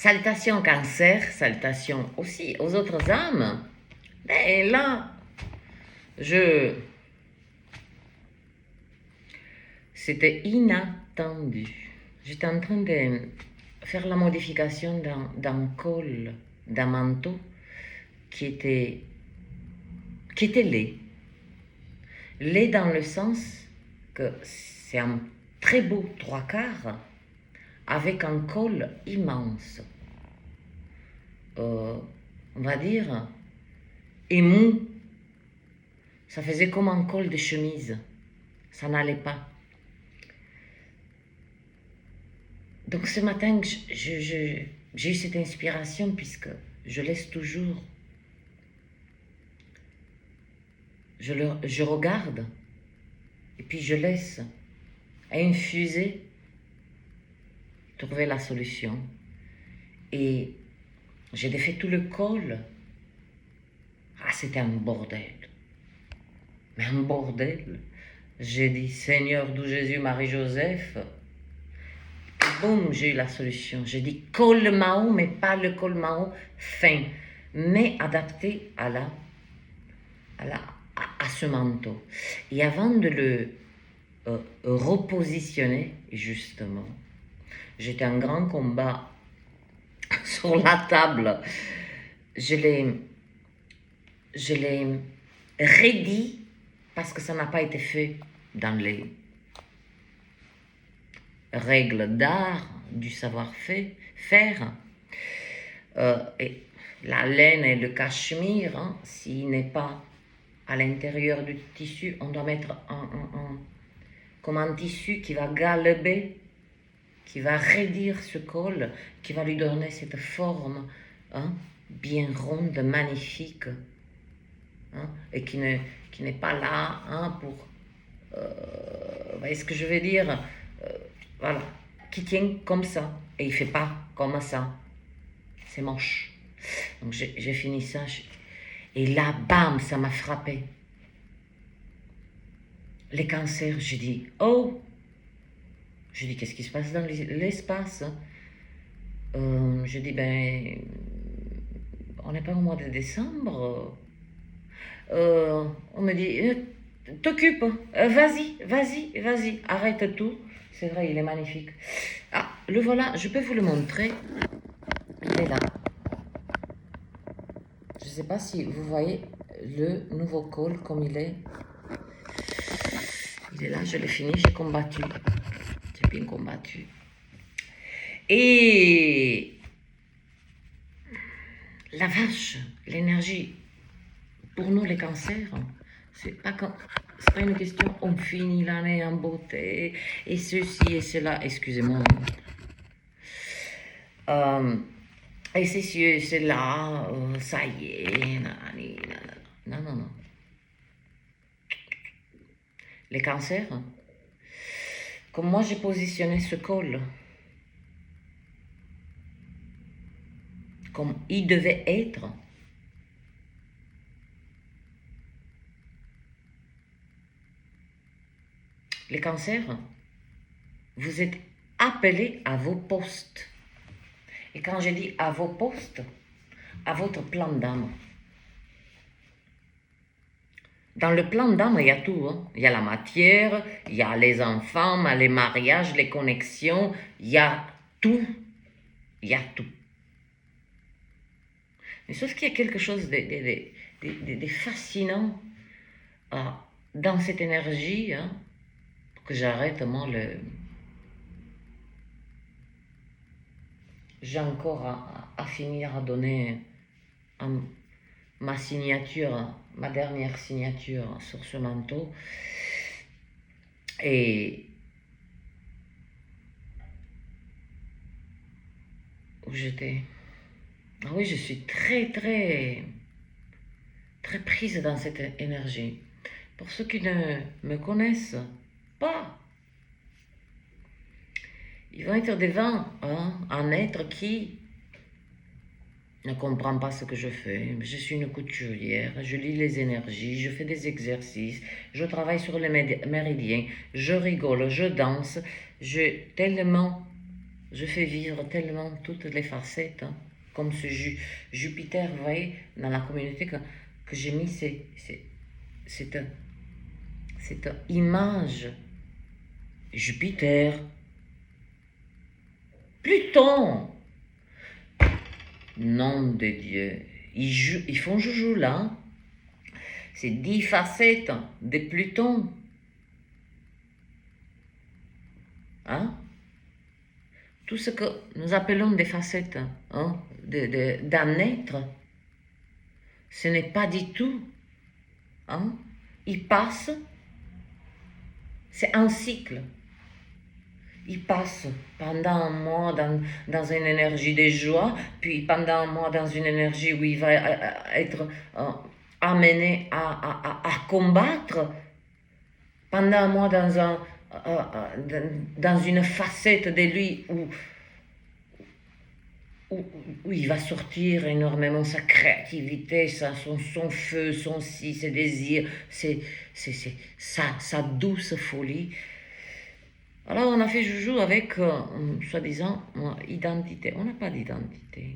Salutations Cancer, salutations aussi aux autres âmes. Et là, c'était inattendu. J'étais en train de faire la modification d'un col, d'un manteau qui était laid. Laid dans le sens que c'est un très beau 3/4 avec un col immense. On va dire émou. Ça faisait comme un col de chemise. Ça n'allait pas. Donc ce matin, j'ai eu cette inspiration puisque je laisse toujours. Je regarde et puis je laisse infuser, trouver la solution. Et j'ai défait tout le col. Ah, c'était un bordel. Mais un bordel. J'ai dit, Seigneur d'où Jésus, Marie-Joseph. Et boum, j'ai eu la solution. J'ai dit, col Mao, mais pas le col Mao fin, mais adapté à ce manteau. Et avant de le repositionner, justement, j'étais en grand combat sur la table. Je l'ai redit parce que ça n'a pas été fait dans les règles d'art du savoir-faire. Et la laine et le cachemire, hein, s'il n'est pas à l'intérieur du tissu, on doit mettre comme un tissu qui va galeber, qui va raidir ce col, qui va lui donner cette forme, hein, bien ronde, magnifique, hein, et qui n'est pas là, hein, pour... vous voyez ce que je veux dire, voilà, qui tient comme ça, et il ne fait pas comme ça. C'est moche. Donc j'ai fini ça, et là, bam, ça m'a frappé. Les cancers, j'ai dit, oh, je dis, qu'est-ce qui se passe dans l'espace? Je dis, ben, on n'est pas au mois de décembre. On me dit, t'occupe, vas-y, arrête tout. C'est vrai, il est magnifique. Ah, le voilà, je peux vous le montrer. Il est là. Je ne sais pas si vous voyez le nouveau col comme il est. Il est là, je l'ai fini, j'ai combattu. J'ai bien combattu. Et la vache, l'énergie, pour nous les cancers, c'est pas une question, on finit l'année en beauté, et ceci et cela, excusez-moi. Et ceci et cela, ça y est, non. Les cancers, comme moi j'ai positionné ce col, comme il devait être, les cancers, vous êtes appelés à vos postes. Et quand je dis à vos postes, à votre plan d'âme. Dans le plan d'âme, il y a tout. Hein. Il y a la matière, il y a les enfants, les mariages, les connexions, il y a tout. Il y a tout. Mais sauf qu'il y a quelque chose de fascinant dans cette énergie, hein, pour que j'arrête, moi, j'ai encore à finir à donner ma signature, ma dernière signature sur ce manteau. Et où j'étais. Ah oui, je suis très prise dans cette énergie. Pour ceux qui ne me connaissent pas, ils vont être devant un être qui ne comprend pas ce que je fais. Je suis une couturière, je lis les énergies, je fais des exercices, je travaille sur les méridiens, je rigole, je danse, tellement Je fais vivre tellement toutes les facettes, hein, comme ce Jupiter, vous voyez, dans la communauté que j'ai mis cette image. Jupiter, Pluton, nom de Dieu, ils font joujou là. C'est 10 facettes de Pluton. Hein? Tout ce que nous appelons des facettes, hein, d'un être, ce n'est pas du tout. Hein? Il passe, c'est un cycle. Il passe pendant un mois dans une énergie de joie, puis pendant un mois dans une énergie où il va être amené à combattre, pendant un mois dans une facette de lui où il va sortir énormément sa créativité, son feu, ses désirs, sa douce folie. Alors on a fait joujou avec, soi-disant, identité. On n'a pas d'identité.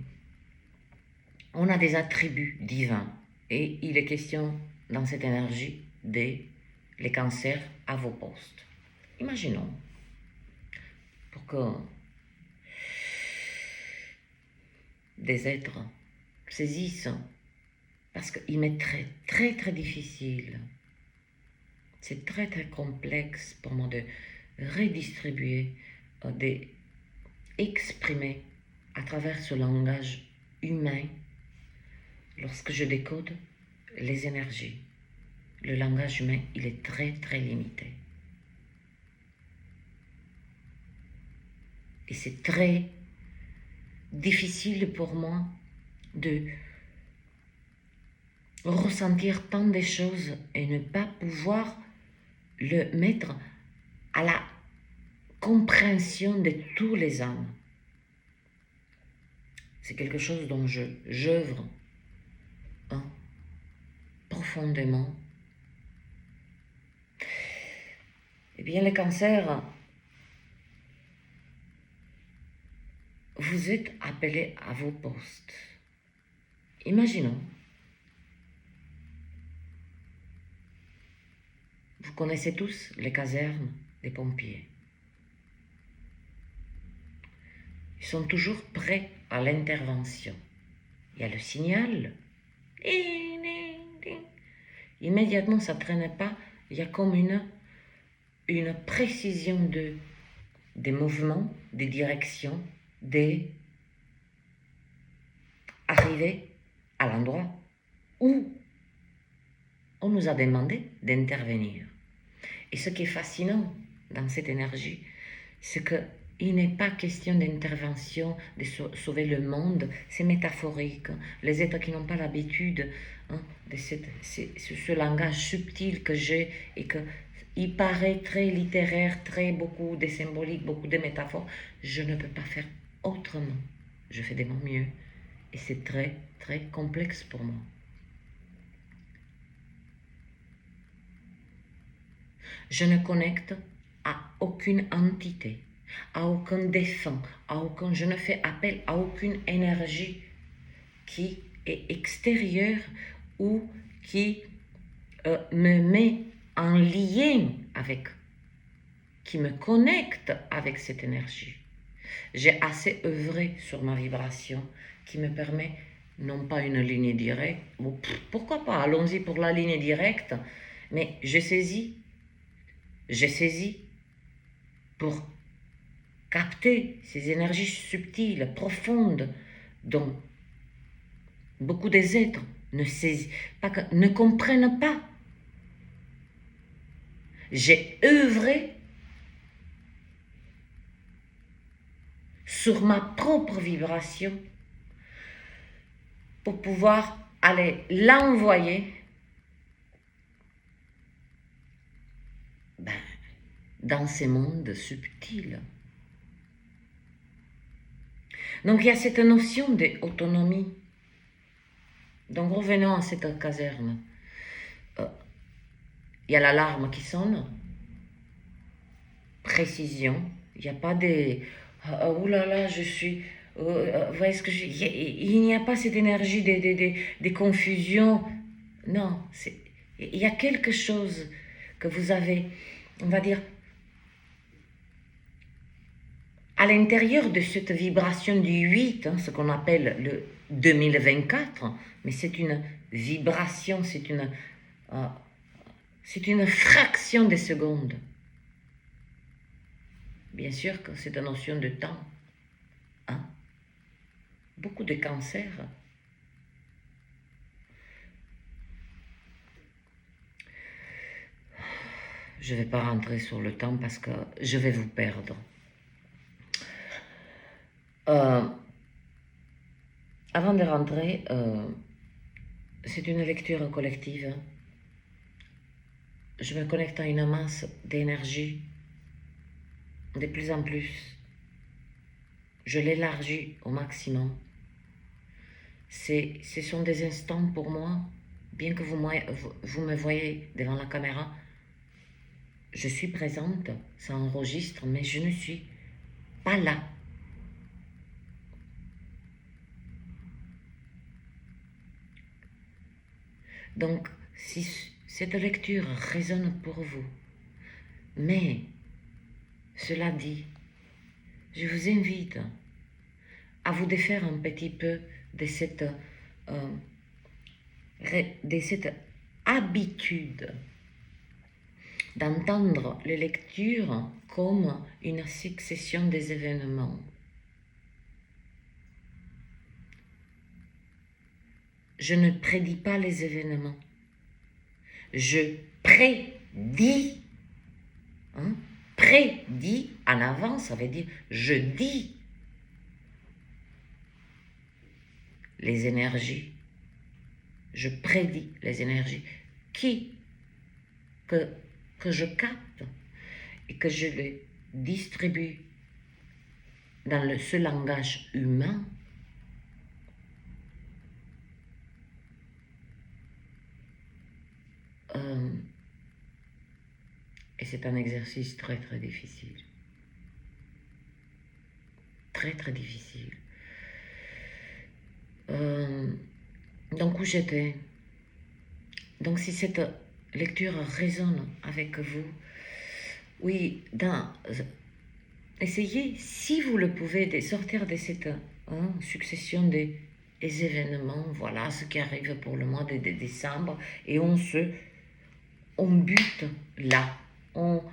On a des attributs divins. Et il est question, dans cette énergie, les cancers à vos postes. Imaginons, pour que des êtres saisissent, parce qu'il m'est très, très, très difficile. C'est très, très complexe pour moi de redistribuer, d'exprimer à travers ce langage humain, lorsque je décode les énergies. Le langage humain, il est très, très limité. Et c'est très difficile pour moi de ressentir tant de choses et ne pas pouvoir le mettre à la compréhension de tous les âmes. C'est quelque chose dont j'œuvre profondément. Eh bien, le cancer, vous êtes appelés à vos postes. Imaginons, vous connaissez tous les casernes des pompiers. Ils sont toujours prêts à l'intervention. Il y a le signal. Immédiatement, ça ne traîne pas. Il y a comme une précision des mouvements, des directions, des arrivées à l'endroit où on nous a demandé d'intervenir. Et ce qui est fascinant dans cette énergie, c'est qu'il n'est pas question d'intervention, de sauver le monde, c'est métaphorique. Les êtres qui n'ont pas l'habitude de ce langage subtil que j'ai et qu'il paraît très littéraire, beaucoup de symbolique, beaucoup de métaphores, je ne peux pas faire autrement. Je fais de mon mieux et c'est très, très complexe pour moi. Je ne connecte à aucune entité, à aucun défunt, je ne fais appel à aucune énergie qui est extérieure ou qui me met en lien avec, qui me connecte avec cette énergie. J'ai assez œuvré sur ma vibration qui me permet non pas une ligne directe, pourquoi pas, allons-y pour la ligne directe, mais j'ai saisi pour capter ces énergies subtiles, profondes, dont beaucoup des êtres ne comprennent pas. J'ai œuvré sur ma propre vibration pour pouvoir aller l'envoyer dans ces mondes subtils. Donc il y a cette notion d'autonomie. Donc revenons à cette caserne. Il y a l'alarme qui sonne. Précision. Il n'y a pas des... Oh là là, je suis... vous voyez ce que il n'y a pas cette énergie des confusions. Non, il y a quelque chose que vous avez, on va dire, à l'intérieur de cette vibration du 8, ce qu'on appelle le 2024, mais c'est une vibration, c'est une fraction de seconde. Bien sûr que c'est une notion de temps. Hein? Beaucoup de cancers. Je ne vais pas rentrer sur le temps parce que je vais vous perdre. Avant de rentrer, c'est une lecture collective. Je me connecte à une masse d'énergie de plus en plus. Je l'élargis au maximum. Ce sont des instants pour moi, bien que vous me voyez devant la caméra, je suis présente, ça enregistre, mais je ne suis pas là. Donc, si cette lecture résonne pour vous, mais cela dit, je vous invite à vous défaire un petit peu de cette habitude d'entendre les lectures comme une succession des événements. Je ne prédis pas les événements. Je prédis. Hein? Prédit en avant, ça veut dire je dis les énergies. Je prédis les énergies que je capte et que je les distribue dans ce langage humain. Et c'est un exercice très très difficile. Très très difficile. Donc où j'étais? Donc si cette lecture résonne avec vous, oui, essayez, si vous le pouvez, de sortir de cette succession des événements, voilà ce qui arrive pour le mois de décembre, et on bute là, on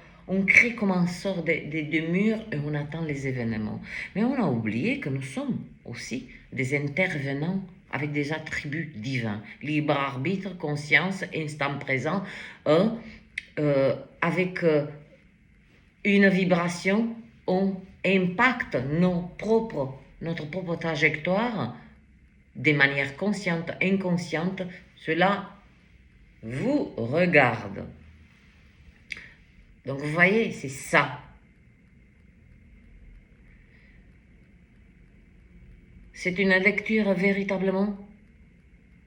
crée comme un sort de mur et on attend les événements. Mais on a oublié que nous sommes aussi des intervenants avec des attributs divins, libre arbitre, conscience, instant présent, avec une vibration, on impacte notre propre trajectoire de manière consciente, inconsciente. Cela vous regarde. Donc vous voyez, c'est ça. C'est une lecture véritablement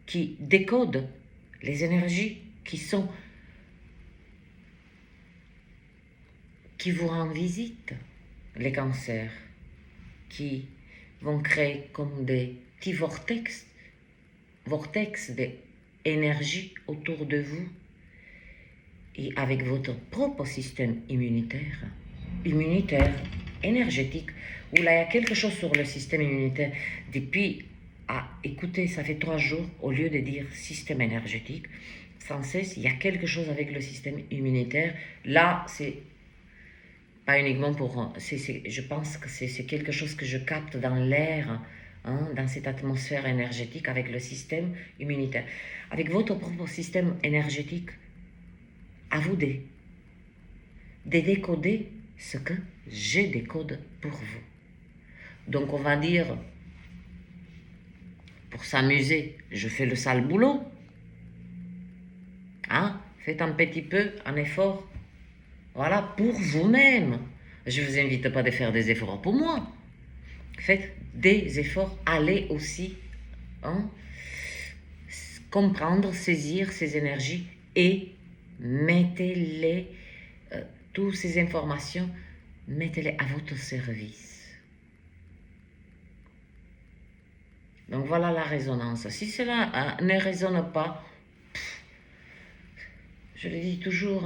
qui décode les énergies qui vous rendent visite, les cancers, qui vont créer comme des petits vortex d'énergie autour de vous et avec votre propre système immunitaire, énergétique, où là il y a quelque chose sur le système immunitaire. Depuis, écoutez, ça fait 3 jours, au lieu de dire système énergétique, sans cesse, il y a quelque chose avec le système immunitaire. Là, c'est pas uniquement pour... je pense que c'est quelque chose que je capte dans l'air, dans cette atmosphère énergétique avec le système immunitaire. Avec votre propre système énergétique, à vous de décoder ce que je décode pour vous. Donc on va dire, pour s'amuser, je fais le sale boulot. Faites un petit peu un effort. Voilà, pour vous-même. Je ne vous invite pas de faire des efforts pour moi. Faites des efforts, allez aussi comprendre, saisir ces énergies et mettez-les, toutes ces informations, mettez-les à votre service. Donc voilà la résonance. Si cela ne résonne pas, je le dis toujours,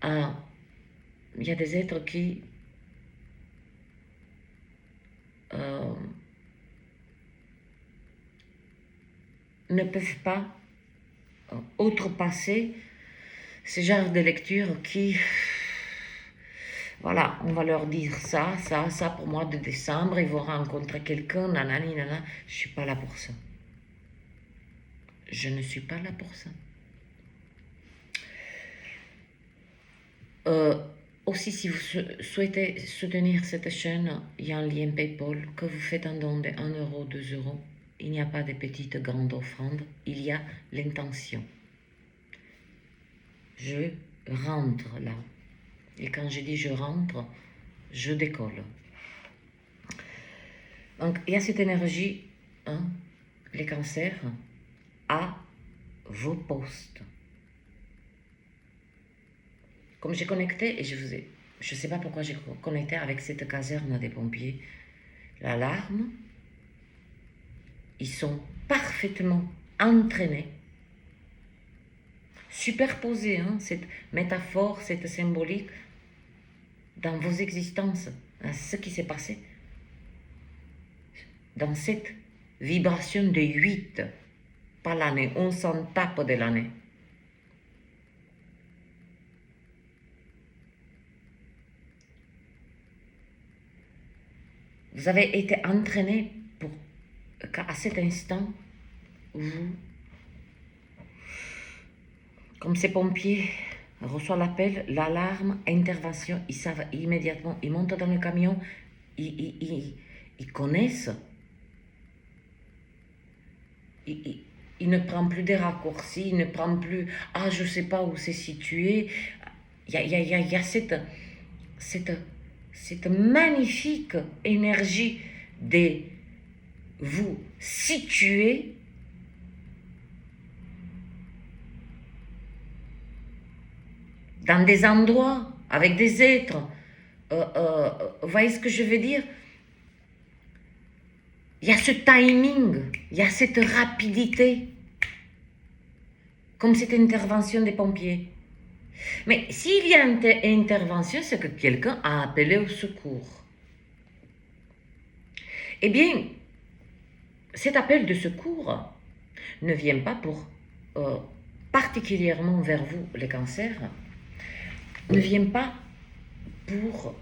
hein, il y a des êtres qui ne peuvent pas outrepasser ce genre de lecture qui, voilà, on va leur dire ça, pour mois de décembre, ils vont rencontrer quelqu'un, nanani, nanana. Je ne suis pas là pour ça. Je ne suis pas là pour ça. Aussi, si vous souhaitez soutenir cette chaîne, il y a un lien PayPal que vous faites un don de 1 euro, 2 euros. Il n'y a pas de petites grandes offrandes, il y a l'intention. Je rentre là. Et quand je dis je rentre, je décolle. Donc, il y a cette énergie, hein, les cancers, à vos postes. Comme j'ai connecté, et je ne sais pas pourquoi j'ai connecté avec cette caserne des pompiers, l'alarme, ils sont parfaitement entraînés, superposés, hein, cette métaphore, cette symbolique, dans vos existences, dans ce qui s'est passé, dans cette vibration de 8, pas l'année, on s'en tape de l'année. Vous avez été entraîné pour qu'à cet instant, vous, comme ces pompiers, reçoivent l'appel, l'alarme, intervention, ils savent immédiatement, ils montent dans le camion, ils connaissent, ils ne prennent plus des raccourcis, ils ne prennent plus, ah je ne sais pas où c'est situé, il y a cette magnifique énergie de vous situer dans des endroits, avec des êtres. Vous voyez ce que je veux dire? Il y a ce timing, il y a cette rapidité, comme cette intervention des pompiers. Mais s'il y a une intervention, c'est que quelqu'un a appelé au secours. Eh bien, cet appel de secours ne vient pas pour, particulièrement vers vous, les cancers, ne vient pas pour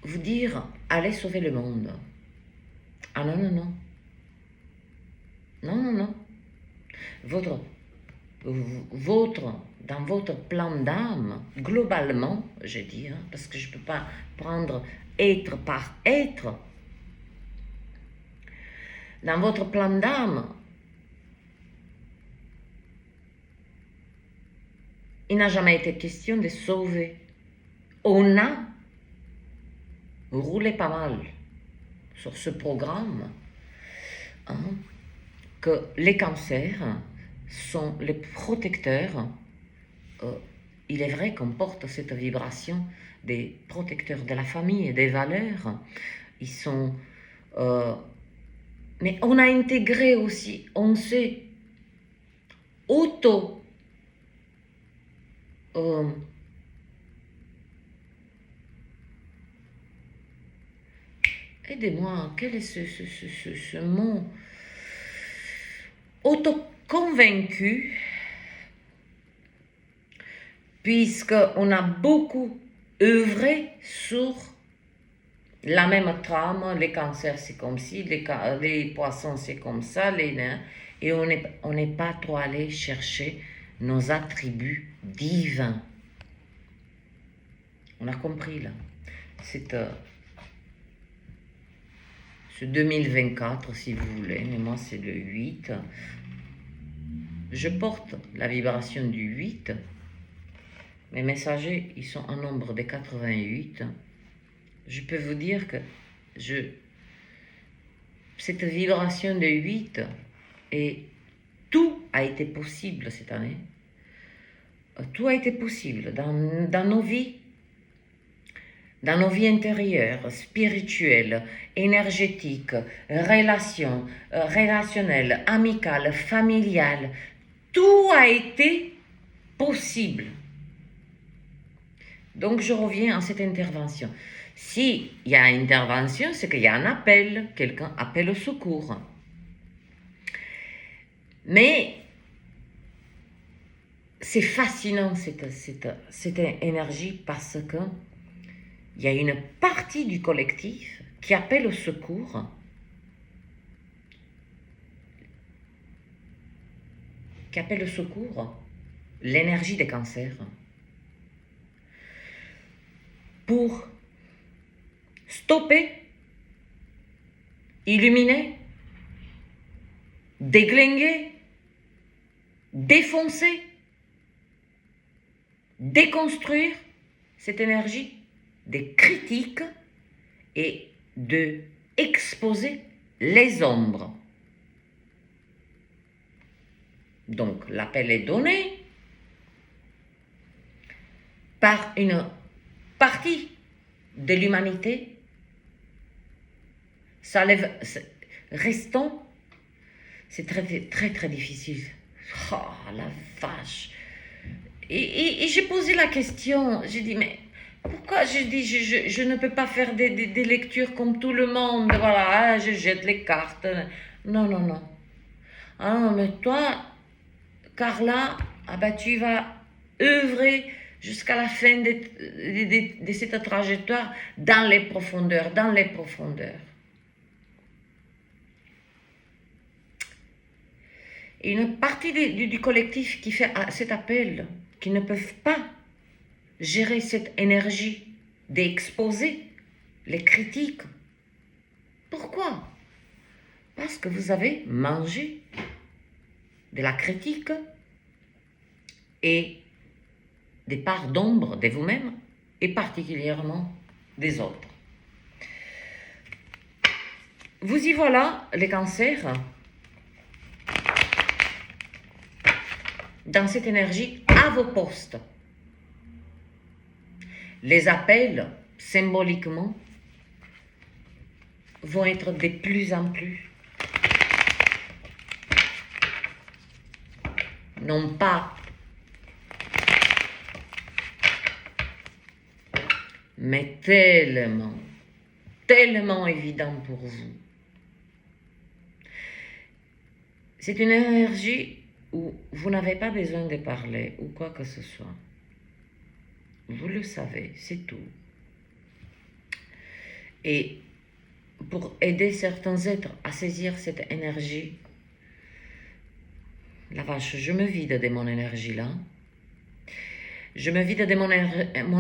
vous dire allez sauver le monde. Ah non, non, non. Non, non, non. Dans votre plan d'âme, globalement, je dis, hein, parce que je ne peux pas prendre être par être, dans votre plan d'âme, il n'a jamais été question de sauver. On a roulé pas mal sur ce programme, hein, que les cancers sont les protecteurs. Il est vrai qu'on porte cette vibration des protecteurs de la famille et des valeurs. Ils sont... mais on a intégré aussi, on s'est auto... aidez-moi, quel est ce mot? Auto-convaincu, puisqu'on a beaucoup œuvré sur la même trame, les cancers c'est comme ci, les poissons c'est comme ça, les nains, et on n'est pas trop allé chercher nos attributs divins. On a compris là. C'est ce 2024 si vous voulez, mais moi c'est le 8. Je porte la vibration du 8. Mes messagers, ils sont en nombre de 88. Je peux vous dire que cette vibration de 8, et tout a été possible cette année. Tout a été possible dans nos vies, dans nos vies intérieures, spirituelles, énergétiques, relationnelles, amicales, familiales, tout a été possible. Donc je reviens à cette intervention. S'il y a intervention, c'est qu'il y a un appel, quelqu'un appelle au secours. Mais c'est fascinant cette énergie parce que il y a une partie du collectif qui appelle au secours, l'énergie des cancers pour stopper, illuminer, déglinguer, défoncer, déconstruire cette énergie des critiques et de exposer les ombres. Donc l'appel est donné par une partie de l'humanité. Ça lève, restons, c'est très difficile. Oh la vache. Et j'ai posé la question, j'ai dit mais pourquoi je ne peux pas faire des lectures comme tout le monde, voilà, je jette les cartes. Non. Ah non, mais toi, Carla, ah bah, tu vas œuvrer jusqu'à la fin de cette trajectoire dans les profondeurs. Et une partie du collectif qui fait cet appel, qui ne peuvent pas gérer cette énergie d'exposer les critiques. Pourquoi? Parce que vous avez mangé de la critique et des parts d'ombre de vous-même et particulièrement des autres. Vous y voilà, les cancers, dans cette énergie à vos postes. Les appels, symboliquement, vont être de plus en plus, non pas, mais tellement évident pour vous. C'est une énergie où vous n'avez pas besoin de parler ou quoi que ce soit. Vous le savez, c'est tout. Et pour aider certains êtres à saisir cette énergie, la vache, je me vide de mon énergie là. Je me vide de mon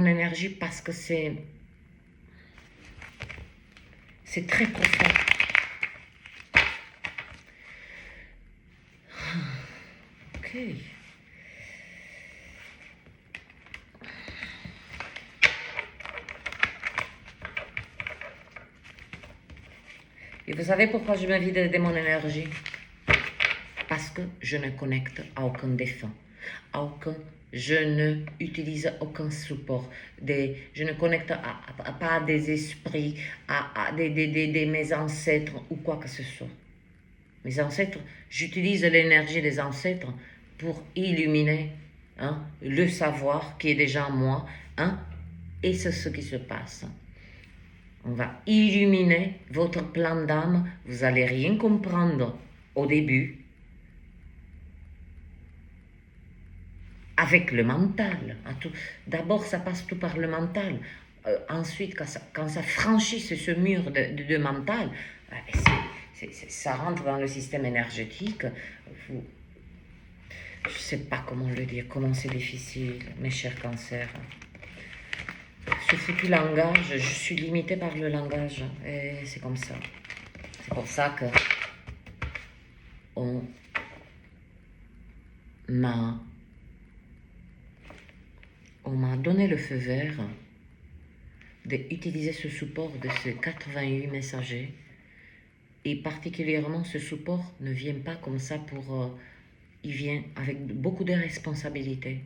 énergie parce que c'est très profond. Ok. Et vous savez pourquoi je me vide de mon énergie? Parce que je ne connecte à aucun défunt, je ne utilise aucun support, je ne connecte pas à des esprits, à mes ancêtres ou quoi que ce soit. Mes ancêtres, j'utilise l'énergie des ancêtres pour illuminer le savoir qui est déjà en moi, et c'est ce qui se passe. On va illuminer votre plan d'âme, vous n'allez rien comprendre au début, avec le mental. D'abord, ça passe tout par le mental. Ensuite, quand ça franchit ce mur de mental, ça rentre dans le système énergétique. Je ne sais pas comment le dire, comment c'est difficile, mes chers cancers. Ce foutu langage, je suis limitée par le langage, et c'est comme ça. C'est pour ça que on m'a donné le feu vert d'utiliser ce support de ces 88 messagers. Et particulièrement, ce support ne vient pas comme ça il vient avec beaucoup de responsabilités,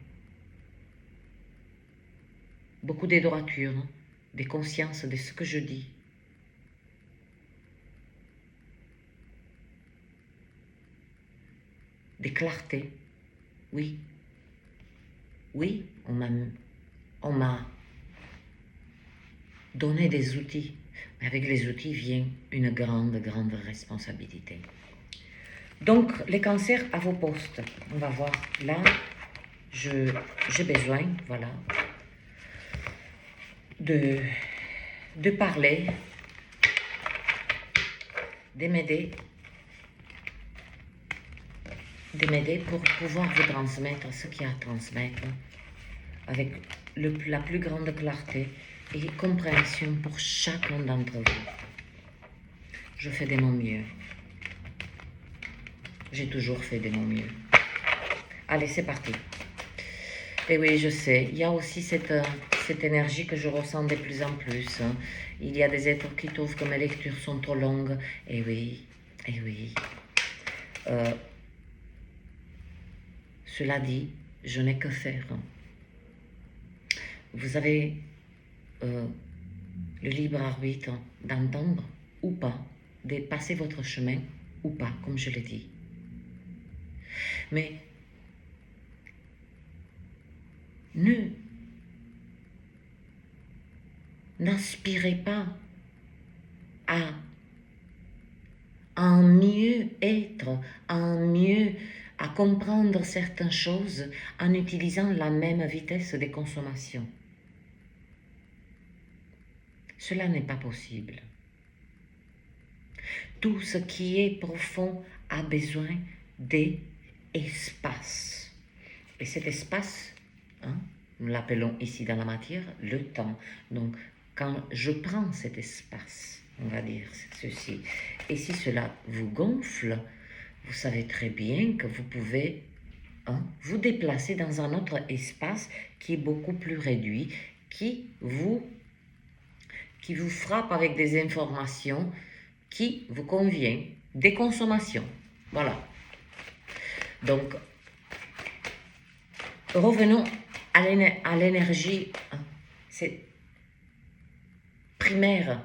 beaucoup de droiture, de conscience de ce que je dis. De clarté. Oui. Oui, on m'a donné des outils. Mais avec les outils vient une grande, grande responsabilité. Donc, les cancers à vos postes. On va voir. Là, j'ai besoin, voilà, de parler, de m'aider pour pouvoir vous transmettre ce qu'il y a à transmettre avec la plus grande clarté et compréhension pour chacun d'entre vous. Je fais de mon mieux. J'ai toujours fait de mon mieux. Allez, c'est parti. Et oui, je sais, il y a aussi cette énergie que je ressens de plus en plus. Il y a des êtres qui trouvent que mes lectures sont trop longues. Et oui, et oui. Cela dit, je n'ai que faire. Vous avez le libre arbitre d'entendre ou pas, de passer votre chemin ou pas, comme je l'ai dit. Mais n'aspirez pas à en mieux être, en mieux à comprendre certaines choses en utilisant la même vitesse de consommation. Cela n'est pas possible. Tout ce qui est profond a besoin d'espace. Et cet espace, nous l'appelons ici dans la matière le temps. Donc, quand je prends cet espace, on va dire ceci, et si cela vous gonfle, vous savez très bien que vous pouvez vous déplacer dans un autre espace qui est beaucoup plus réduit, qui vous frappe avec des informations qui vous convient, des consommations. Voilà. Donc, revenons à l'énergie, c'est primaire.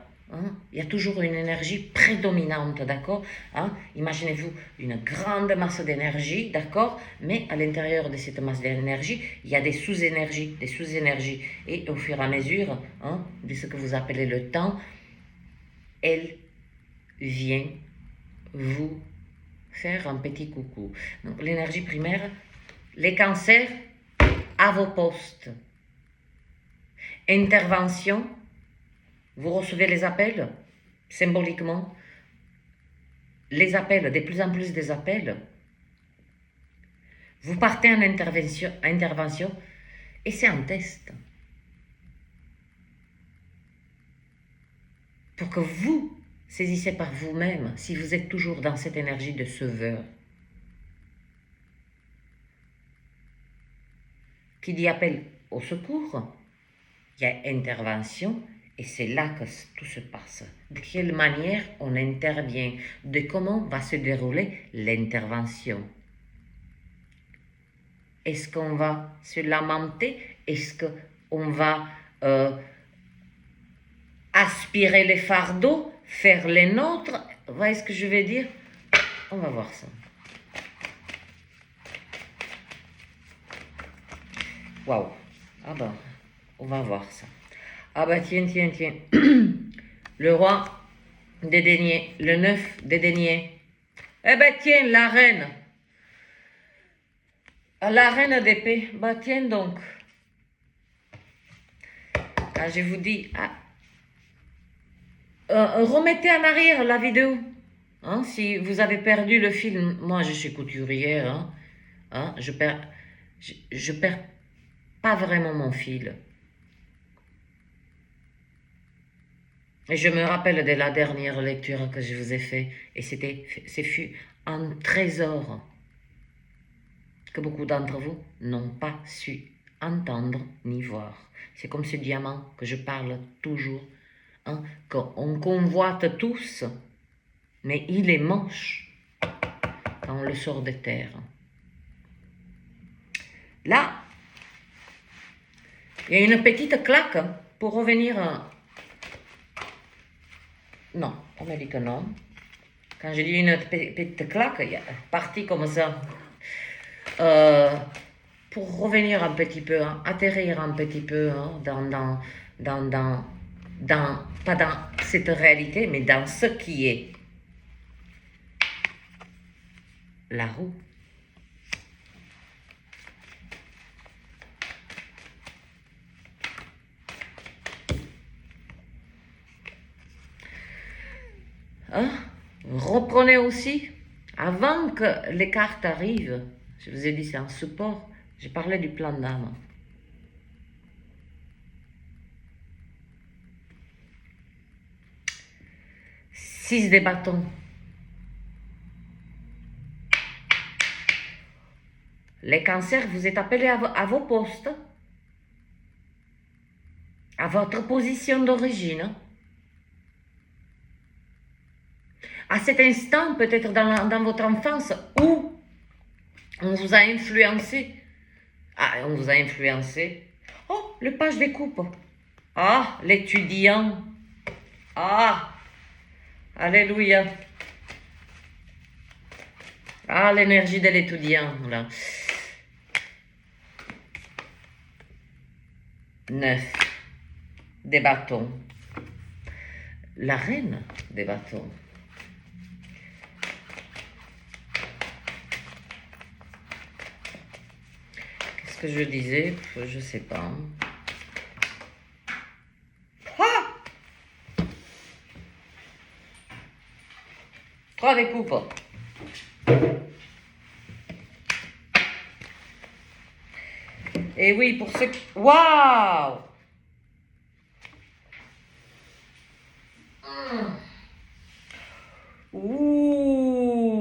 Il y a toujours une énergie prédominante, d'accord? Imaginez-vous une grande masse d'énergie, d'accord? Mais à l'intérieur de cette masse d'énergie, il y a des sous-énergies, Et au fur et à mesure de ce que vous appelez le temps, elle vient vous faire un petit coucou. Donc l'énergie primaire, les cancers à vos postes. Intervention, vous recevez les appels, symboliquement, les appels, de plus en plus des appels. Vous partez en intervention et c'est un test. Pour que vous saisissez par vous-même si vous êtes toujours dans cette énergie de sauveur. Qui dit appel au secours, il y a intervention et c'est là que tout se passe. De quelle manière on intervient, de comment va se dérouler l'intervention. Est-ce qu'on va se lamenter? Est-ce qu'on va aspirer les fardeaux, faire les nôtres? Vous voyez ce que je veux dire? On va voir ça. Waouh. Ah ben, on va voir ça. Ah ben tiens. Le roi des deniers, le 9 des deniers. Eh ben tiens, la reine. La reine d'épée. Bah tiens donc. Je vous dis, remettez en arrière la vidéo. Si vous avez perdu le film, moi je suis couturière. Je perds pas vraiment mon fil. Et je me rappelle de la dernière lecture que je vous ai faite. Et ce fut un trésor que beaucoup d'entre vous n'ont pas su entendre ni voir. C'est comme ce diamant que je parle toujours, qu'on convoite tous, mais il est moche quand on le sort de terre. Là, il y a une petite claque pour revenir Non, on m'a dit que non. Quand j'ai dit une petite claque, il est parti comme ça. Pour revenir un petit peu, hein, atterrir un petit peu hein, pas dans cette réalité, mais dans ce qui est la roue. Hein? Reprenez aussi, avant que les cartes arrivent, je vous ai dit c'est un support, j'ai parlé du plan d'âme. Six des bâtons. Les cancers, vous êtes appelés à vos postes, à votre position d'origine. À cet instant, peut-être dans votre enfance, où on vous a influencé. Ah, on vous a influencé. Oh, le page découpe. Ah, l'étudiant. Ah, alléluia. Ah, l'énergie de l'étudiant, là. 9 des bâtons. La reine des bâtons. Qu'est-ce que je disais? Je sais pas. Ah! 3 des coupes. Et oui, pour ceux qui... Waouh! Ouh!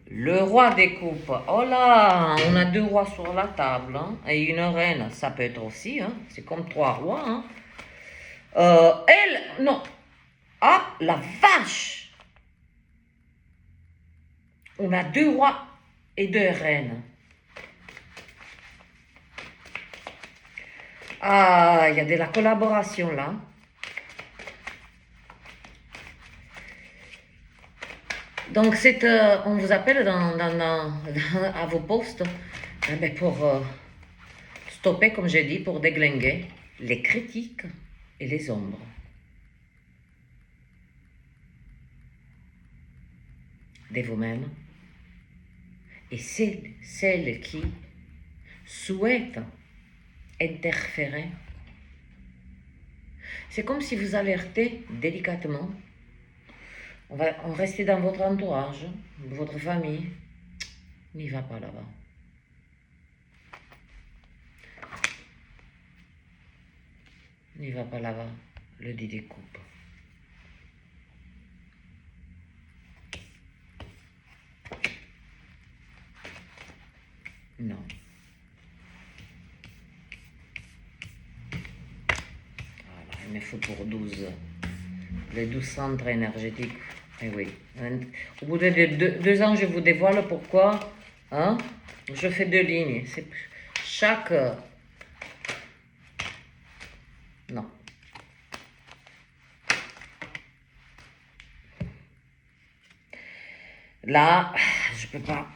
Le roi des coupes. Oh là, on a 2 rois sur la table. Hein, et une reine, ça peut être aussi. Hein, c'est comme 3 rois. Hein. Elle, non. Ah, la vache! On a 2 rois et 2 reines. Ah, il y a de la collaboration là. Donc, on vous appelle à vos postes pour stopper, comme j'ai dit, pour déglinguer les critiques et les ombres. De vous-même. Et celles qui souhaitent interférer. C'est comme si vous alertez délicatement. On reste dans votre entourage, votre famille. N'y va pas là-bas. N'y va pas là-bas. Le dit des coupes. Non. Voilà, il me faut pour 12. Les 12 centres énergétiques. Eh oui. Au bout de 2 ans, je vous dévoile pourquoi. Hein, je fais 2 lignes. C'est chaque... Non. Là, je peux pas.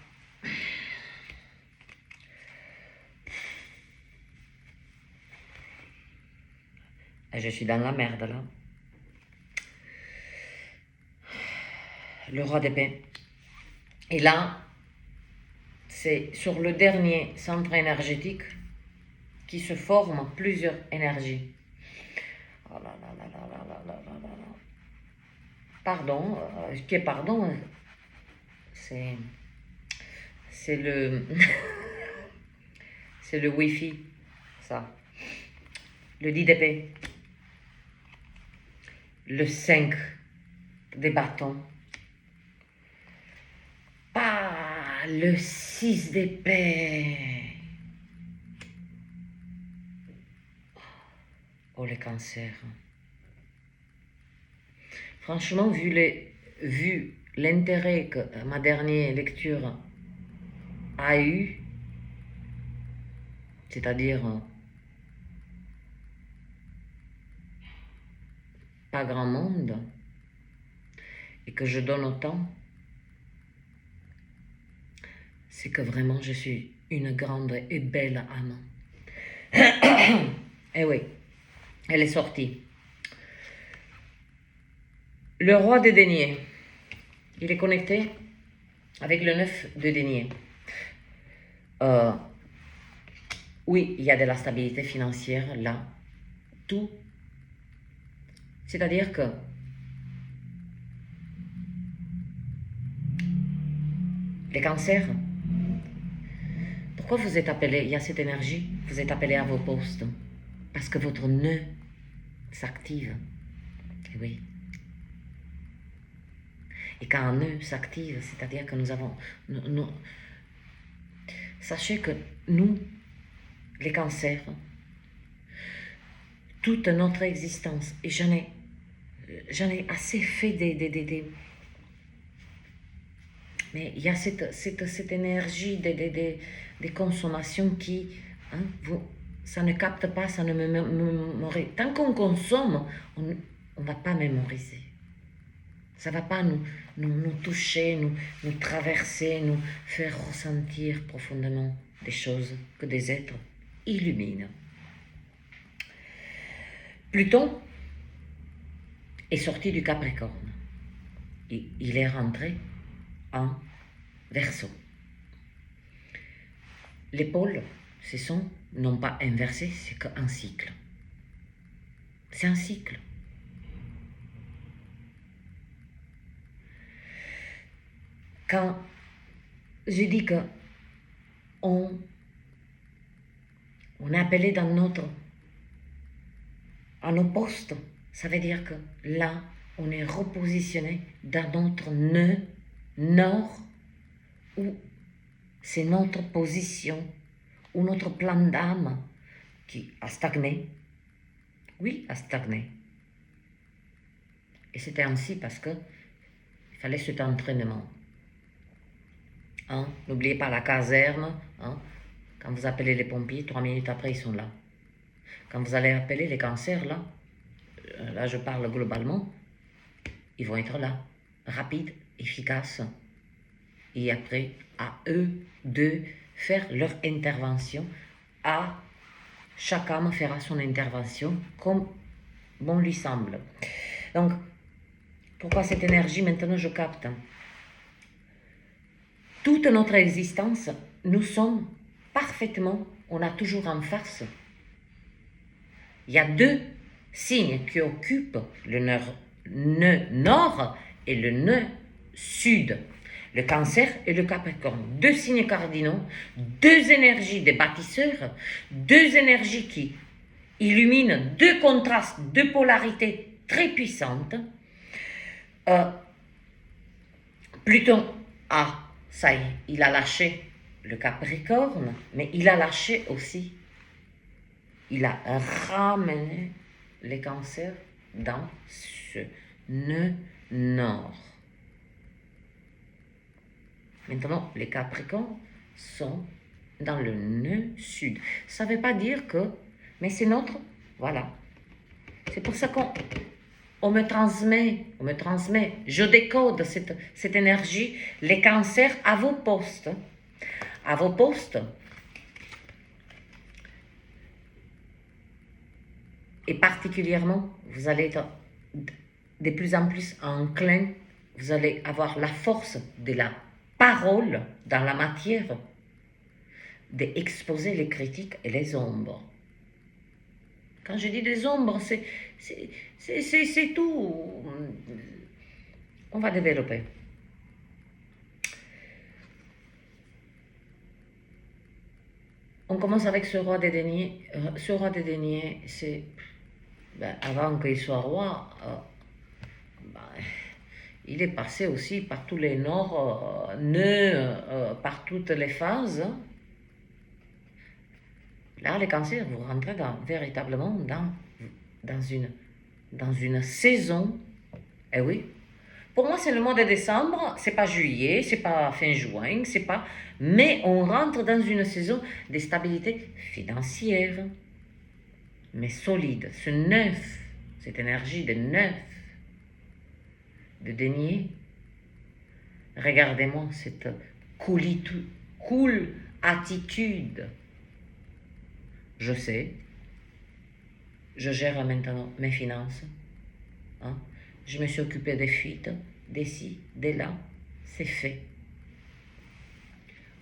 Je suis dans la merde là. Le roi d'épée. Et là, c'est sur le dernier centre énergétique qui se forment plusieurs énergies. Oh là là là là là là là là là. Pardon, pardon, c'est le c'est le wifi, ça. Le 10 d'épée. Le 5 des bâtons. Pas le 6 d'épée. Oh, les cancers. Franchement, vu l'intérêt que ma dernière lecture a eu, c'est-à-dire pas grand monde, et que je donne autant, c'est que vraiment je suis une grande et belle âme. Eh oui, elle est sortie. Le roi des deniers, il est connecté avec le 9 de denier. Oui, il y a de la stabilité financière là. Tout. C'est-à-dire que les cancers, pourquoi vous êtes appelé, il y a cette énergie, vous êtes appelé à vos postes? Parce que votre nœud s'active. Et oui. Et quand un nœud s'active, c'est-à-dire que nous avons... Sachez que nous, les cancers, toute notre existence, et j'en ai assez fait mais il y a cette énergie des consommations qui, hein, ça ne capte pas, ça ne mémorise. Tant qu'on consomme, on ne va pas mémoriser. Ça ne va pas nous toucher, nous traverser, nous faire ressentir profondément des choses que des êtres illuminent. Pluton est sorti du Capricorne. Il est rentré en Verseau. Les pôles, ce sont non pas inversés, c'est qu'un cycle. C'est un cycle. Quand je dis que on est appelé à nos postes, ça veut dire que là, on est repositionné dans notre nœud nord, où c'est notre position, ou notre plan d'âme qui a stagné. Oui, a stagné. Et c'était ainsi parce que il fallait cet entraînement. Hein? N'oubliez pas la caserne. Hein? Quand vous appelez les pompiers, 3 minutes après, ils sont là. Quand vous allez appeler les cancers, là je parle globalement, ils vont être là. Rapides, efficaces. Et après, à eux de faire leur intervention. Chaque âme fera son intervention comme bon lui semble. Donc, pourquoi cette énergie, maintenant je capte? Toute notre existence, nous sommes parfaitement, on a toujours en face. Il y a 2 signes qui occupent le nœud nord et le nœud sud. Le Cancer et le Capricorne. 2 signes cardinaux, 2 énergies des bâtisseurs, 2 énergies qui illuminent, 2 contrastes, 2 polarités très puissantes. Pluton ça y est, il a lâché le Capricorne, mais il a lâché aussi, il a ramené les cancers dans ce nœud nord. Maintenant, les Capricornes sont dans le nœud sud. Ça ne veut pas dire que, mais c'est notre, voilà. C'est pour ça qu'on me transmet, je décode cette énergie, les cancers à vos postes. À vos postes. Et particulièrement, vous allez être de plus en plus enclin, vous allez avoir la force de la parole dans la matière, d'exposer les critiques et les ombres. Quand je dis des ombres, c'est tout. On va développer. On commence avec ce roi des deniers. Ce roi des deniers, c'est... avant qu'il soit roi, il est passé aussi par tous les nœuds, par toutes les phases. Là, les cancers, vous rentrez véritablement dans une saison. Eh oui. Pour moi, c'est le mois de décembre, c'est pas juillet, c'est pas fin juin, c'est pas... Mais on rentre dans une saison de stabilité financière, mais solide. Ce neuf, cette énergie de neuf, de denier, Regardez-moi cette cool attitude. Je sais, je gère maintenant mes finances. Hein? Je me suis occupé des fuites, d'ici, de là. C'est fait.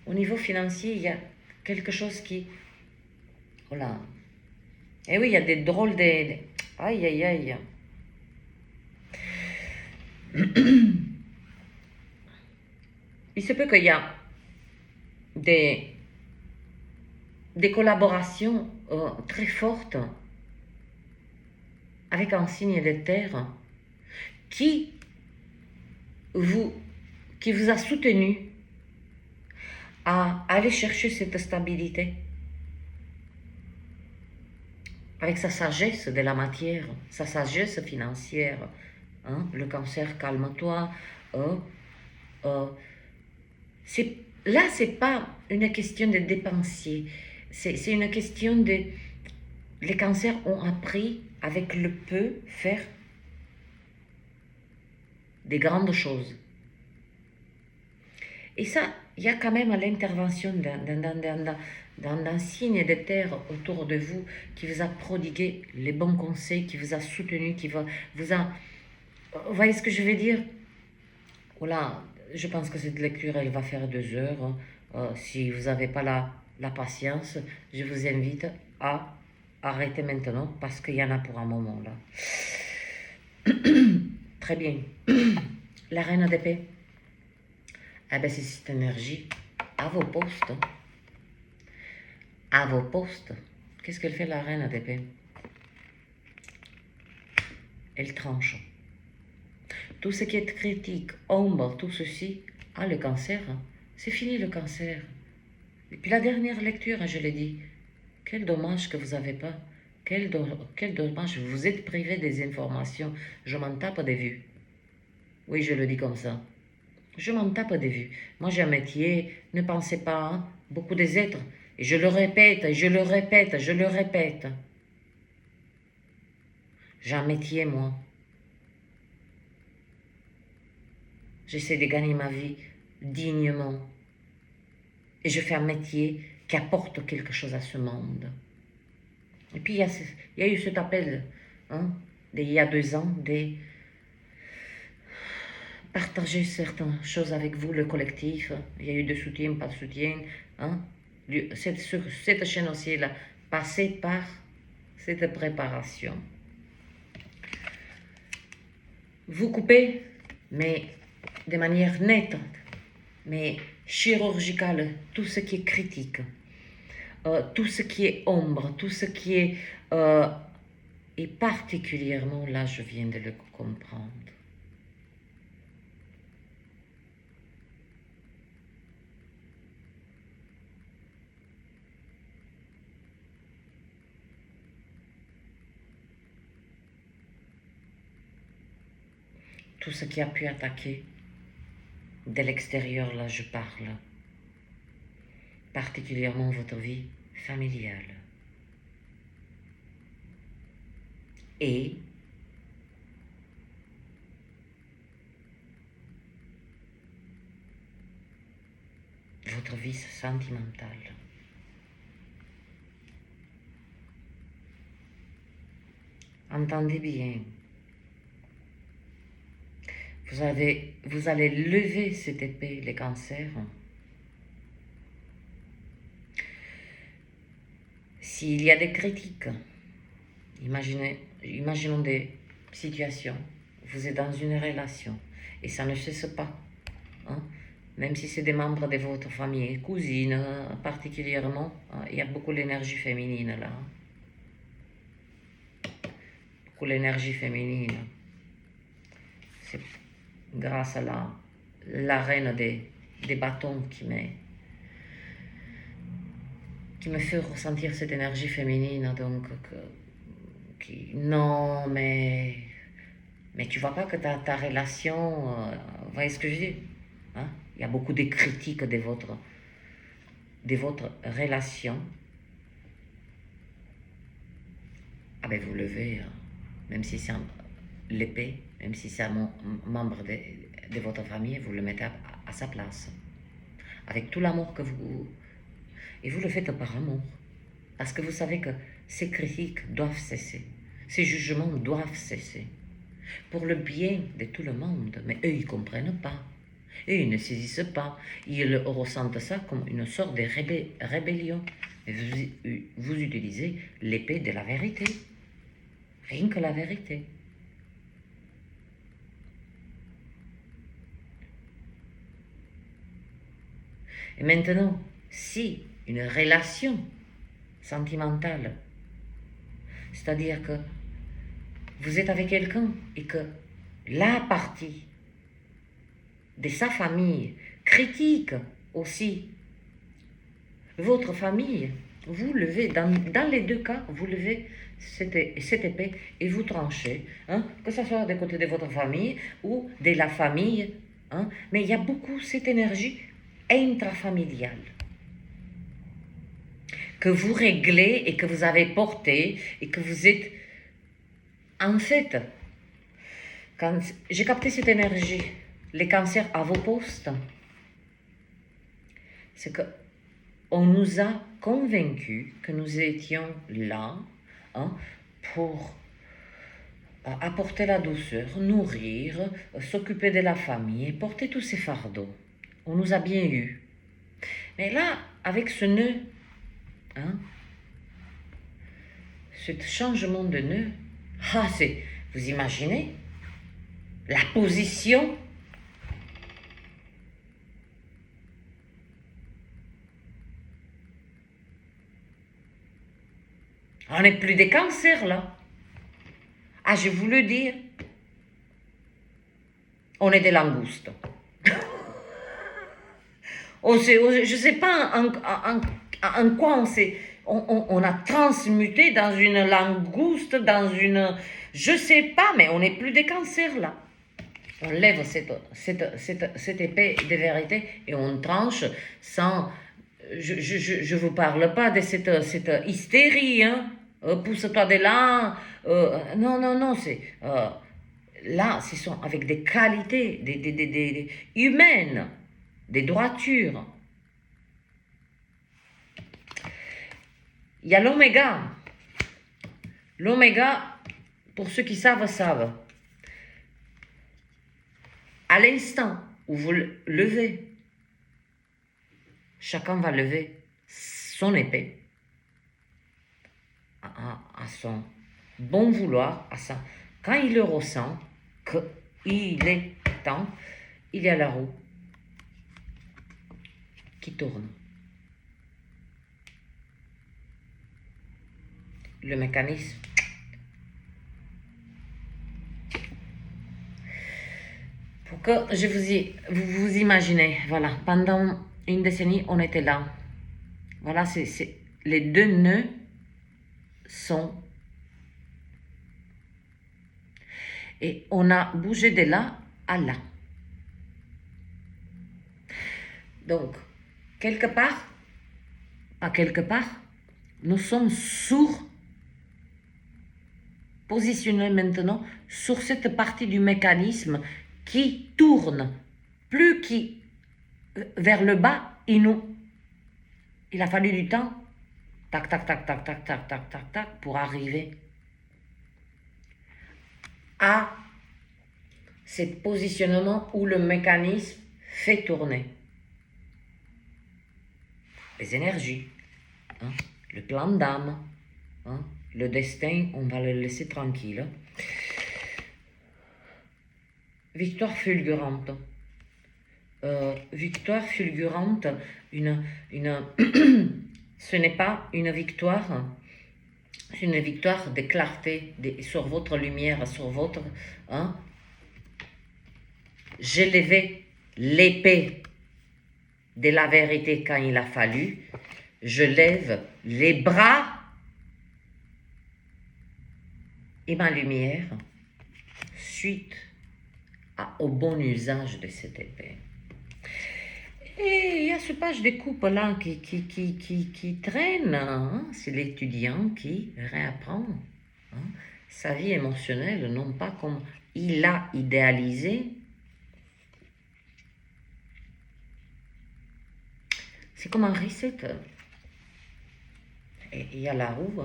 Au niveau financier, il y a quelque chose qui... Voilà. Et oui, il y a des drôles de... Aïe, aïe, aïe. Il se peut qu'il y a des collaborations très fortes avec un signe de terre qui vous a soutenu à aller chercher cette stabilité avec sa sagesse de la matière, sa sagesse financière. Hein? Le cancer, calme-toi. Là, c'est pas une question de dépensier. C'est une question de... Les cancers ont appris avec le peu faire des grandes choses. Et ça, il y a quand même l'intervention d'un signe de terre autour de vous qui vous a prodigué les bons conseils, qui vous a soutenu, qui vous a... Vous voyez ce que je veux dire? Voilà, je pense que cette lecture, elle va faire 2 heures. Si vous n'avez pas la patience, je vous invite à arrêter maintenant parce qu'il y en a pour un moment là. Très bien. La reine d'épée. Eh bien, c'est cette énergie à vos postes. À vos postes. Qu'est-ce qu'elle fait, la reine d'épée? Elle tranche. Tout ce qui est critique, ombre, tout ceci, le cancer, c'est fini le cancer. Et puis la dernière lecture, je l'ai dit, quel dommage que vous n'avez pas, quel dommage, vous êtes privé des informations, je m'en tape des vues. Oui, je le dis comme ça. Je m'en tape des vues. Moi, j'ai un métier, ne pensez pas, hein, beaucoup des êtres, et je le répète, je le répète, je le répète. J'ai un métier, moi. J'essaie de gagner ma vie dignement. Et je fais un métier qui apporte quelque chose à ce monde. Et puis, il y a eu cet appel, hein, il y a 2 ans, de partager certaines choses avec vous, le collectif. Il y a eu de soutien, pas de soutien. Hein. Cette chaîne aussi, là, passée par cette préparation. Vous coupez, mais de manière nette, mais chirurgicale, tout ce qui est critique. Tout ce qui est ombre, tout ce qui est... et particulièrement, là, je viens de le comprendre. Tout ce qui a pu attaquer de l'extérieur, là, je parle. Particulièrement votre vie familiale. Et votre vie sentimentale. Entendez bien. Vous allez lever cette épée, les cancers. S'il y a des critiques, imaginons des situations, vous êtes dans une relation et ça ne cesse pas. Hein? Même si c'est des membres de votre famille, cousines particulièrement, il y a beaucoup l'énergie féminine là. Beaucoup l'énergie féminine. C'est grâce à la reine des bâtons qui me fait ressentir cette énergie féminine. Donc, non, mais tu vois pas que ta relation, vous voyez ce que je dis? Hein? Il y a beaucoup de critiques de votre relation. Ah ben vous levez, même si c'est l'épée, même si c'est un membre de votre famille, vous le mettez à sa place, avec tout l'amour que vous... Et vous le faites par amour, parce que vous savez que ces critiques doivent cesser, ces jugements doivent cesser, pour le bien de tout le monde. Mais eux, ils ne comprennent pas. Eux, ils ne saisissent pas. Ils ressentent ça comme une sorte de rébellion. Et vous utilisez l'épée de la vérité. Rien que la vérité. Et maintenant, si une relation sentimentale, c'est-à-dire que vous êtes avec quelqu'un et que la partie de sa famille critique aussi votre famille, vous levez, dans les deux cas, vous levez cette épée et vous tranchez, hein, que ce soit du côté de votre famille ou de la famille, hein, mais il y a beaucoup cette énergie intrafamiliale que vous réglez et que vous avez portée et que vous êtes, en fait, quand j'ai capté cette énergie, les cancers à vos postes, c'est que on nous a convaincus que nous étions là, hein, pour apporter la douceur, nourrir, s'occuper de la famille, porter tous ces fardeaux. On nous a bien eu. Mais là, avec ce nœud, hein, ce changement de nœud, vous imaginez la position. On n'est plus des cancers là. Ah, je vous le dis. On est des langoustes. Je ne sais pas en quoi on a transmuté dans une langouste, dans une... Je ne sais pas, mais on n'est plus des cancers là. On lève cette épée de vérité et on tranche sans... Je ne vous parle pas de cette hystérie, hein. Pousse-toi de là. Non, non, non, c'est... là, ce sont avec des qualités des humaines, des droitures. Il y a l'oméga. L'oméga, pour ceux qui savent, savent. À l'instant où vous levez, chacun va lever son épée à son bon vouloir, quand il le ressent, qu'il est temps, il y a la roue qui tourne. Le mécanisme. Pour que vous imaginez, voilà, pendant une décennie, on était là. Voilà, les deux nœuds sont... Et on a bougé de là à là. Donc, quelque part, nous sommes positionnés maintenant sur cette partie du mécanisme qui tourne, plus qui vers le bas, il a fallu du temps, tac, tac, tac, tac, tac, tac, tac, tac, tac, pour arriver à ce positionnement où le mécanisme fait tourner les énergies, hein, le plan d'âme, hein, le destin, on va le laisser tranquille. Victoire fulgurante. Victoire fulgurante, ce n'est pas une victoire, c'est une victoire de clarté sur votre lumière, sur votre... Hein. J'ai levé l'épée de la vérité quand il a fallu. Je lève les bras et ma lumière suite au bon usage de cette épée. Et il y a ce page de coupe là qui traîne, hein. C'est l'étudiant qui réapprend, hein, sa vie émotionnelle, non pas comme il l'a idéalisé, C'est comme un reset. Et il y a la roue.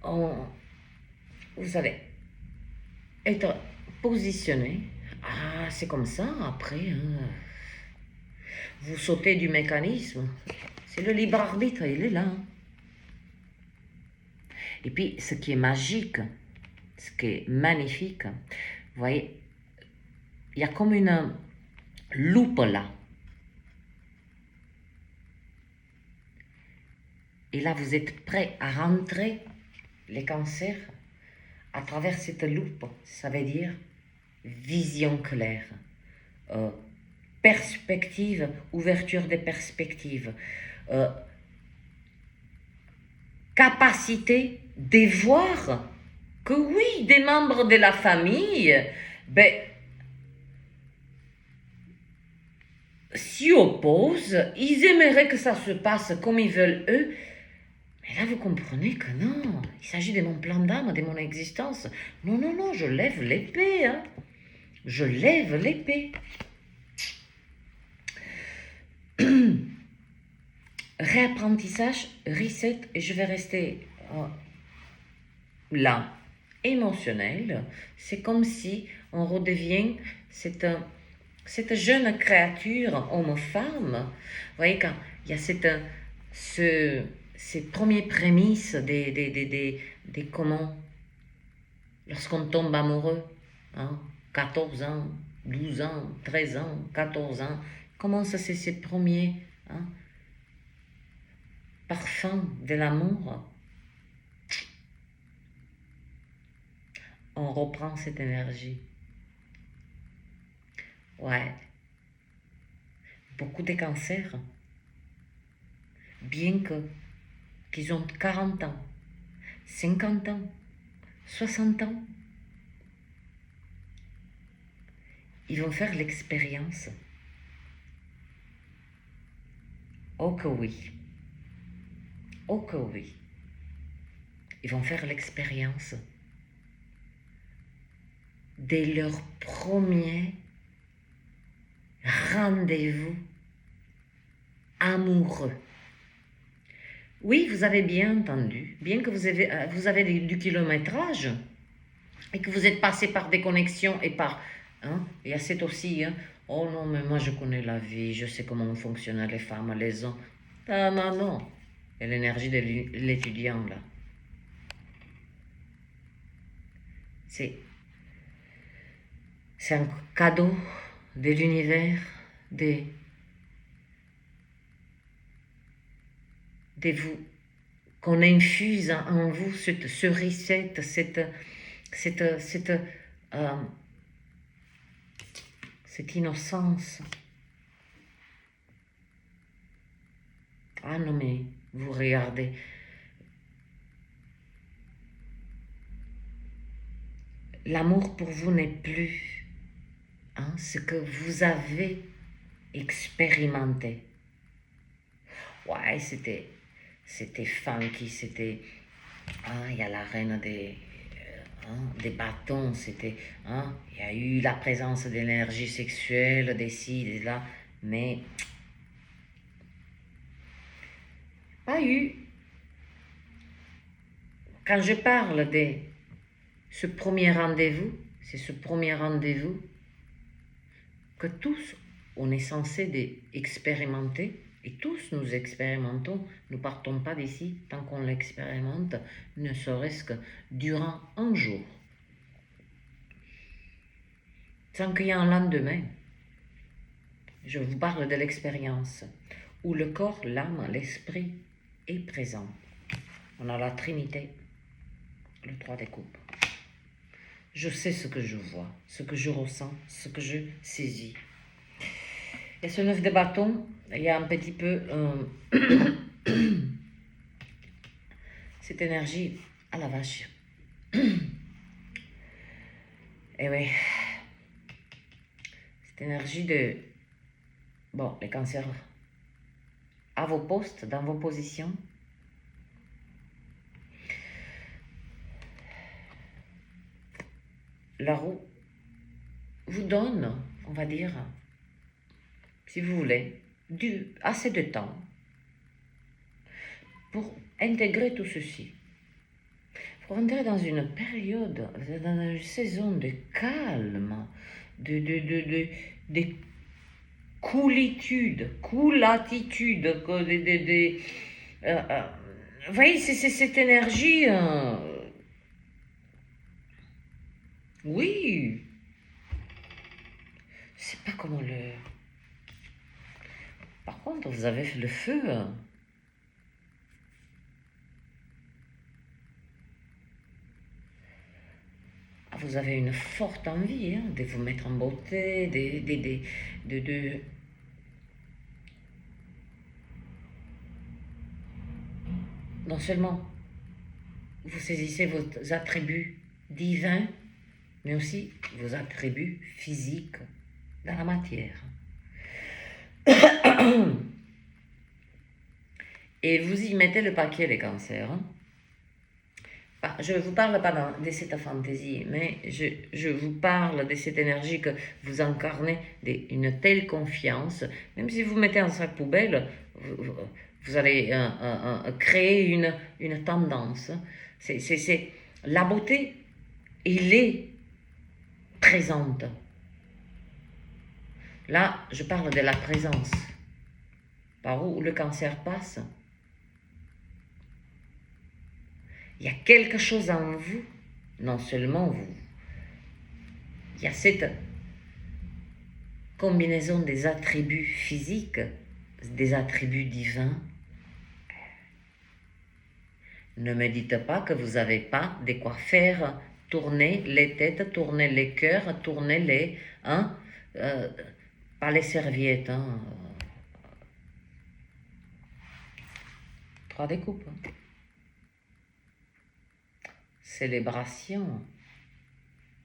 Hein. Vous allez être positionné. Ah, c'est comme ça après. Hein. Vous sautez du mécanisme. C'est le libre arbitre, il est là. Et puis, ce qui est magique, ce qui est magnifique, vous voyez, il y a comme une loupe là. Et là, vous êtes prêt à rentrer les cancers à travers cette loupe. Ça veut dire vision claire, perspective, ouverture des perspectives, capacité de voir que oui, des membres de la famille, ben, s'y opposent, ils aimeraient que ça se passe comme ils veulent eux. Mais là, vous comprenez que non, il s'agit de mon plan d'âme, de mon existence. Non, non, non, je lève l'épée. Hein. Je lève l'épée. Réapprentissage, reset, et je vais rester là, émotionnel. C'est comme si on redevient cette jeune créature, homme-femme. Vous voyez, quand il y a ces premières prémices des comment, lorsqu'on tombe amoureux, hein, 14 ans, 12 ans, 13 ans, 14 ans, comment ça c'est ces premiers hein, parfums de l'amour. On reprend cette énergie. Ouais. Beaucoup de cancers, bien qu'ils ont 40 ans, 50 ans, 60 ans, ils vont faire l'expérience. Oh que oui. Oh que oui. Ils vont faire l'expérience dès leur premier rendez-vous amoureux. Oui, vous avez bien entendu, bien que vous avez du kilométrage et que vous êtes passé par des connexions et par... Hein, il y a cette aussi, hein, oh non, mais moi je connais la vie, je sais comment fonctionnent les femmes, les hommes. Ah non, non, il y a l'énergie de l'étudiant là. C'est un cadeau de l'univers, de vous, qu'on infuse en vous ce reset, cette innocence. Ah non mais, vous regardez. L'amour pour vous n'est plus hein, ce que vous avez expérimenté. Ouais, c'était funky, c'était... Hein, il y a la reine des bâtons, c'était... Hein, il y a eu la présence d'énergie sexuelle, des ci, des là, mais... Pas eu... Quand je parle de ce premier rendez-vous, c'est ce premier rendez-vous que tous on est censé d'expérimenter. Et tous nous expérimentons, nous partons pas d'ici tant qu'on l'expérimente, ne serait-ce que durant un jour. Sans qu'il y ait un lendemain. Je vous parle de l'expérience où le corps, l'âme, l'esprit est présent. On a la Trinité, le 3 des coupes. Je sais ce que je vois, ce que je ressens, ce que je saisis. Et ce 9 de bâton, il y a un petit peu cette énergie à la vache. Et oui, cette énergie de, bon, les cancers, à vos postes, dans vos positions. La roue vous donne, on va dire, si vous voulez, assez de temps pour intégrer tout ceci. Pour entrer dans une période, dans une saison de calme, de coolitude, vous voyez, c'est cette énergie, oui, c'est pas comment le... Par contre, vous avez le feu, vous avez une forte envie de vous mettre en beauté, non seulement vous saisissez vos attributs divins, mais aussi vos attributs physiques dans la matière. Et vous y mettez le paquet, les cancers. Je ne vous parle pas de cette fantaisie, mais je vous parle de cette énergie que vous incarnez, d'une telle confiance. Même si vous mettez en sac poubelle, vous allez créer une tendance. C'est la beauté, elle est présente. Là, je parle de la présence. Par où le cancer passe, il y a quelque chose en vous, non seulement vous, il y a cette combinaison des attributs physiques, des attributs divins. Ne me dites pas que vous n'avez pas de quoi faire tourner les têtes, tourner les cœurs, tourner les... pas les serviettes. 3 découpes. Célébration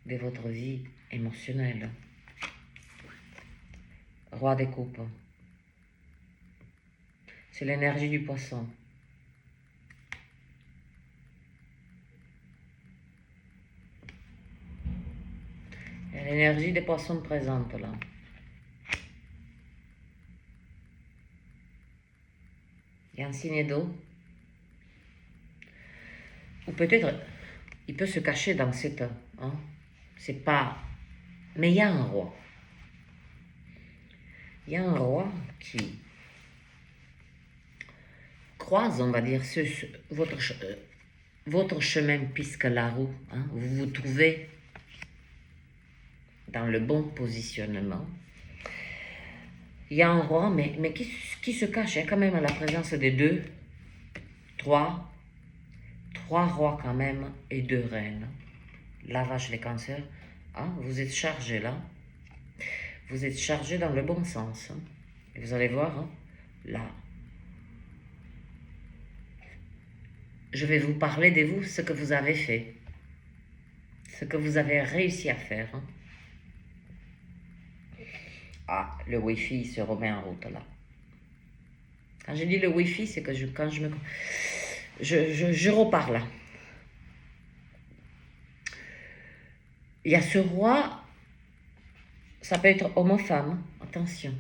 de votre vie émotionnelle. Roi des coupes. C'est l'énergie du poisson. Il y a l'énergie des poissons présente là. Il y a un signe d'eau. Ou peut-être, il peut se cacher dans cette... c'est pas... Mais il y a un roi. Il y a un roi qui croise, on va dire, votre chemin puisque la roue. Vous vous trouvez dans le bon positionnement. Il y a un roi, mais qui se cache. Il y a quand même la présence de trois rois quand même et 2 reines. La vache, les cancers. Vous êtes chargés là. Vous êtes chargés dans le bon sens. Et vous allez voir, là. Je vais vous parler de vous, ce que vous avez fait. Ce que vous avez réussi à faire. Le Wi-Fi se remet en route là. Quand je dis le Wi-Fi, c'est que je repars là. Il y a ce roi, ça peut être homme ou femme, attention.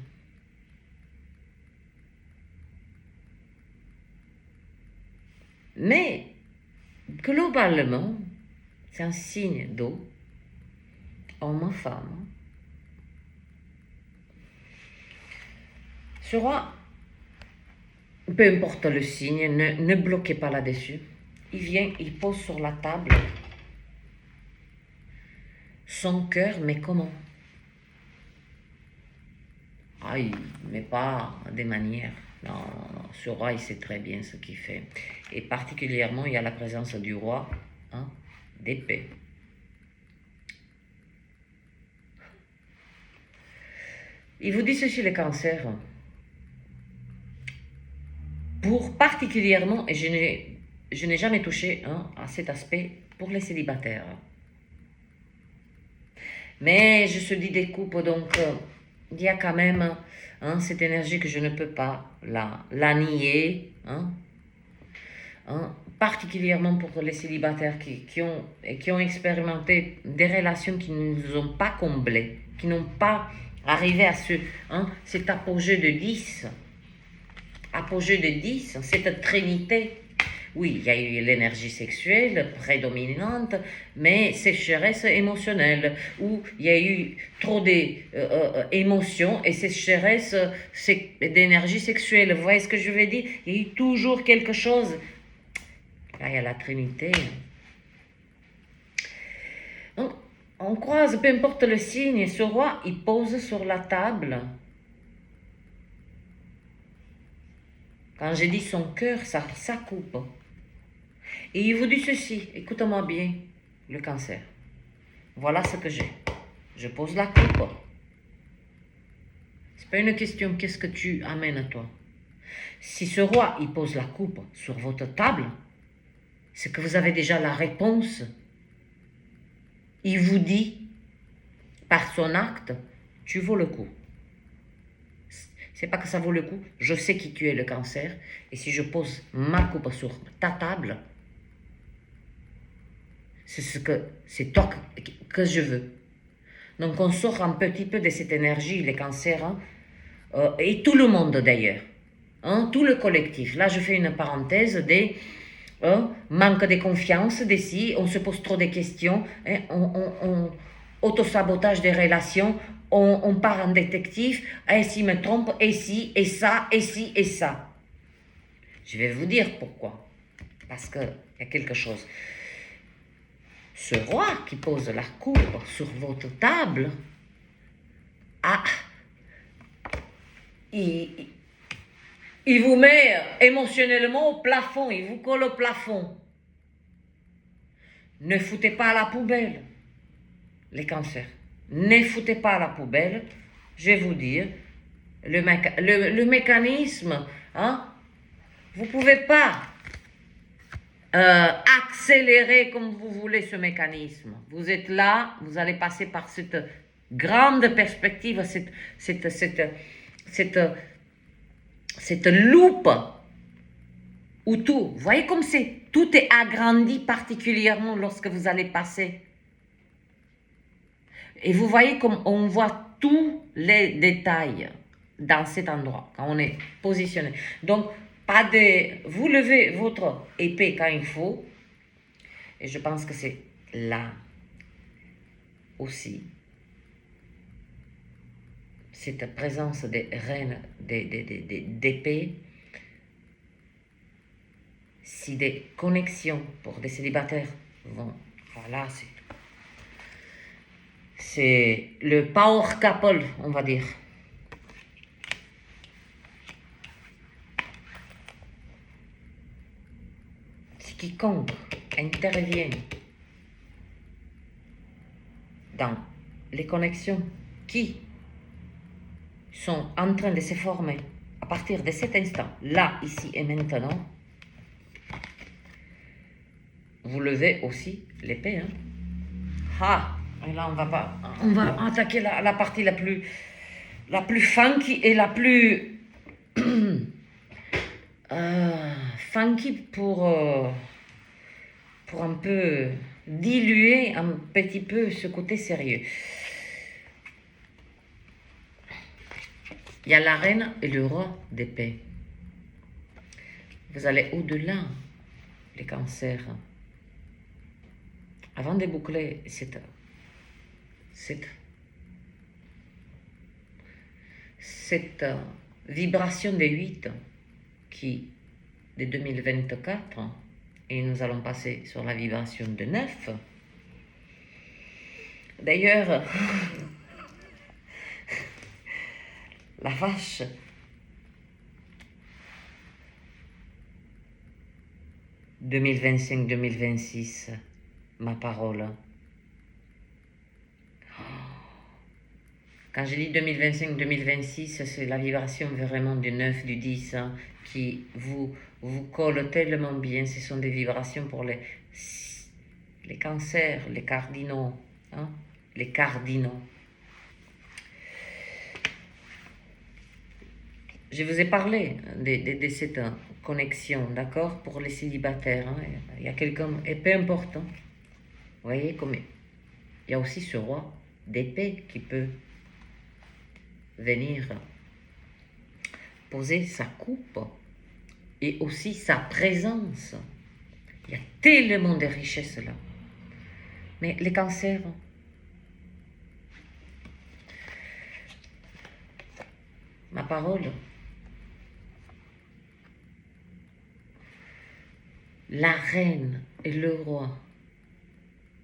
Mais globalement, c'est un signe d'eau, homme ou femme. Ce roi, peu importe le signe, ne bloquez pas là-dessus. Il vient, il pose sur la table son cœur, mais comment? Il ne met pas des manières. Non, ce roi, il sait très bien ce qu'il fait. Et particulièrement, il y a la présence du roi d'épée. Il vous dit ceci, les cancers. Pour particulièrement, et je n'ai jamais touché à cet aspect pour les célibataires. Mais je se dis des coupes, donc il y a quand même cette énergie que je ne peux pas la nier. Particulièrement pour les célibataires qui ont expérimenté des relations qui ne nous ont pas comblés, qui n'ont pas arriver à cet apogée de 10. Apogée de 10, cette trinité. Oui, il y a eu l'énergie sexuelle prédominante, mais sécheresse émotionnelle, où il y a eu trop d'émotions et sécheresse d'énergie sexuelle. Vous voyez ce que je veux dire? Il y a eu toujours quelque chose. Là, il y a la Trinité. Donc, on croise, peu importe le signe, ce roi, il pose sur la table. Quand j'ai dit son cœur, ça coupe. Et il vous dit ceci, écoute-moi bien, le Cancer. Voilà ce que j'ai. Je pose la coupe. C'est pas une question, qu'est-ce que tu amènes toi? Si ce roi, il pose la coupe sur votre table, c'est que vous avez déjà la réponse. Il vous dit, par son acte, tu vaux le coup. C'est pas que ça vaut le coup, je sais qui tu es, le Cancer, et si je pose ma coupe sur ta table, c'est toi que je veux. Donc on sort un petit peu de cette énergie, les Cancers, et tout le monde d'ailleurs, tout le collectif. Là, je fais une parenthèse des manque de confiance, on se pose trop de questions, on auto-sabotage des relations, on part en détective, et s'il me trompe, et si, et ça, et si, et ça. Je vais vous dire pourquoi. Parce qu'il y a quelque chose. Ce roi qui pose la coupe sur votre table, il vous met émotionnellement au plafond, il vous colle au plafond. Ne foutez pas à la poubelle, les Cancers. Ne foutez pas à la poubelle, je vais vous dire, le mécanisme, vous ne pouvez pas accélérer comme vous voulez ce mécanisme. Vous êtes là, vous allez passer par cette grande perspective, cette loupe où tout, vous voyez comme tout est agrandi particulièrement lorsque vous allez passer. Et vous voyez comme on voit tous les détails dans cet endroit, quand on est positionné. Donc, vous levez votre épée quand il faut, et je pense que c'est là aussi cette présence des reines d'épée. Si des connexions pour des célibataires vont, voilà, c'est le power couple, on va dire. Si quiconque intervient dans les connexions qui sont en train de se former à partir de cet instant, là, ici et maintenant, vous levez aussi l'épée. Et là, on va attaquer la partie la plus funky et la plus funky pour un peu diluer un petit peu ce côté sérieux. Il y a la reine et le roi d'épée. Vous allez au-delà, les Cancers. Avant de boucler cette vibration de 8 qui, de 2024, et nous allons passer sur la vibration de 9. D'ailleurs, la vache, « 2025-2026, ma parole. » Quand je dis 2025-2026, c'est la vibration vraiment du 9, du 10, qui vous colle tellement bien. Ce sont des vibrations pour les Cancers, les cardinaux. Les cardinaux. Je vous ai parlé de cette connexion, d'accord, pour les célibataires. Il y a quelqu'un, et peu importe. Vous voyez, comme il y a aussi ce roi d'épée qui peut venir poser sa coupe et aussi sa présence. Il y a tellement de richesses là. Mais les cancers, ma parole, la reine et le roi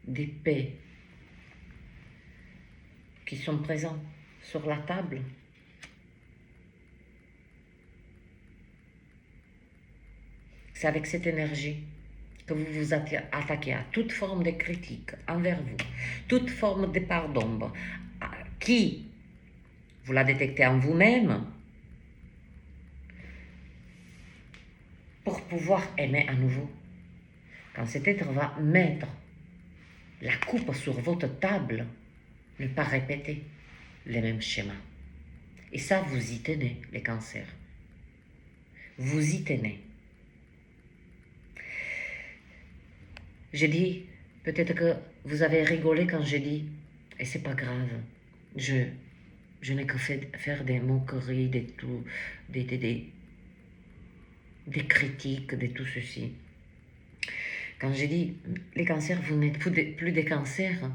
d'épée qui sont présents sur la table, c'est avec cette énergie que vous vous attaquez à toute forme de critique envers vous, toute forme de part d'ombre, qui vous la détectez en vous-même, pour pouvoir aimer à nouveau. Quand cet être va mettre la coupe sur votre table, ne pas répéter les mêmes schémas. Et ça, vous y tenez, les cancers. Vous y tenez. J'ai dit, peut-être que vous avez rigolé quand j'ai dit, et c'est pas grave, je n'ai que faire des moqueries, des critiques, de tout ceci. Quand j'ai dit, les cancers, vous n'êtes plus des cancers,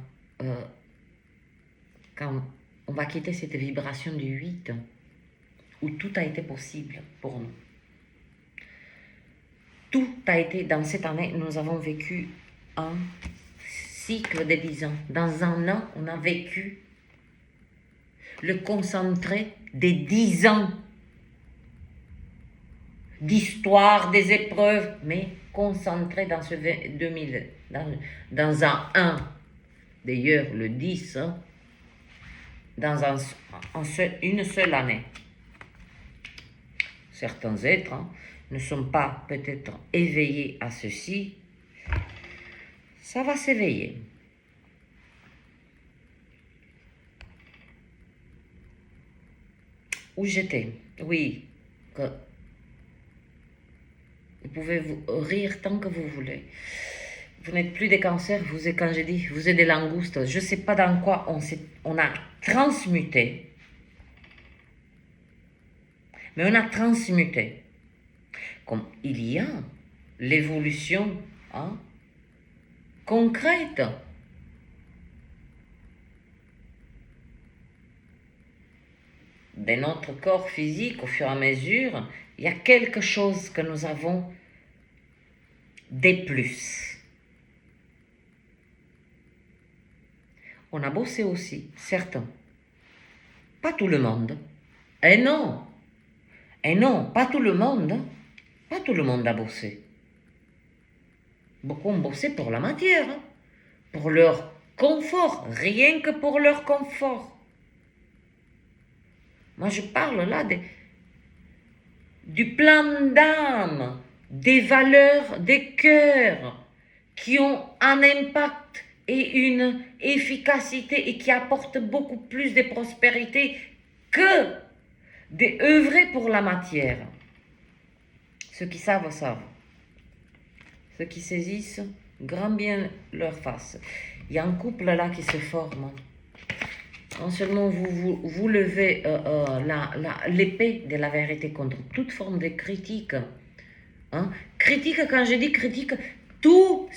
quand on va quitter cette vibration du 8, où tout a été possible pour nous. Tout a été, dans cette année, nous avons vécu un cycle de 10 ans. Dans un an, on a vécu le concentré des 10 ans d'histoire, des épreuves, mais concentré dans ce 2000, dans un 1. D'ailleurs, le 10, hein, dans une seule année. Certains êtres ne sont pas peut-être éveillés à ceci. Ça va s'éveiller. Où j'étais? Oui, que vous pouvez rire tant que vous voulez. Vous n'êtes plus des cancers, vous êtes, quand j'ai dit, vous êtes des langoustes. Je ne sais pas dans quoi on a transmuté. Mais on a transmuté. Comme il y a l'évolution concrète. De notre corps physique, au fur et à mesure, il y a quelque chose que nous avons de plus. On a bossé aussi, certains. Pas tout le monde. Et non, pas tout le monde. Pas tout le monde a bossé. Beaucoup ont bossé pour la matière, pour leur confort, rien que pour leur confort. Moi, je parle là du plan d'âme, des valeurs des cœurs qui ont un impact et une efficacité et qui apportent beaucoup plus de prospérité que d'œuvrer pour la matière. Ceux qui savent, savent. Ceux qui saisissent, grand bien leur face. Il y a un couple là qui se forme. Non seulement vous levez l'épée de la vérité contre toute forme de critique. Critique, quand je dis critique, tout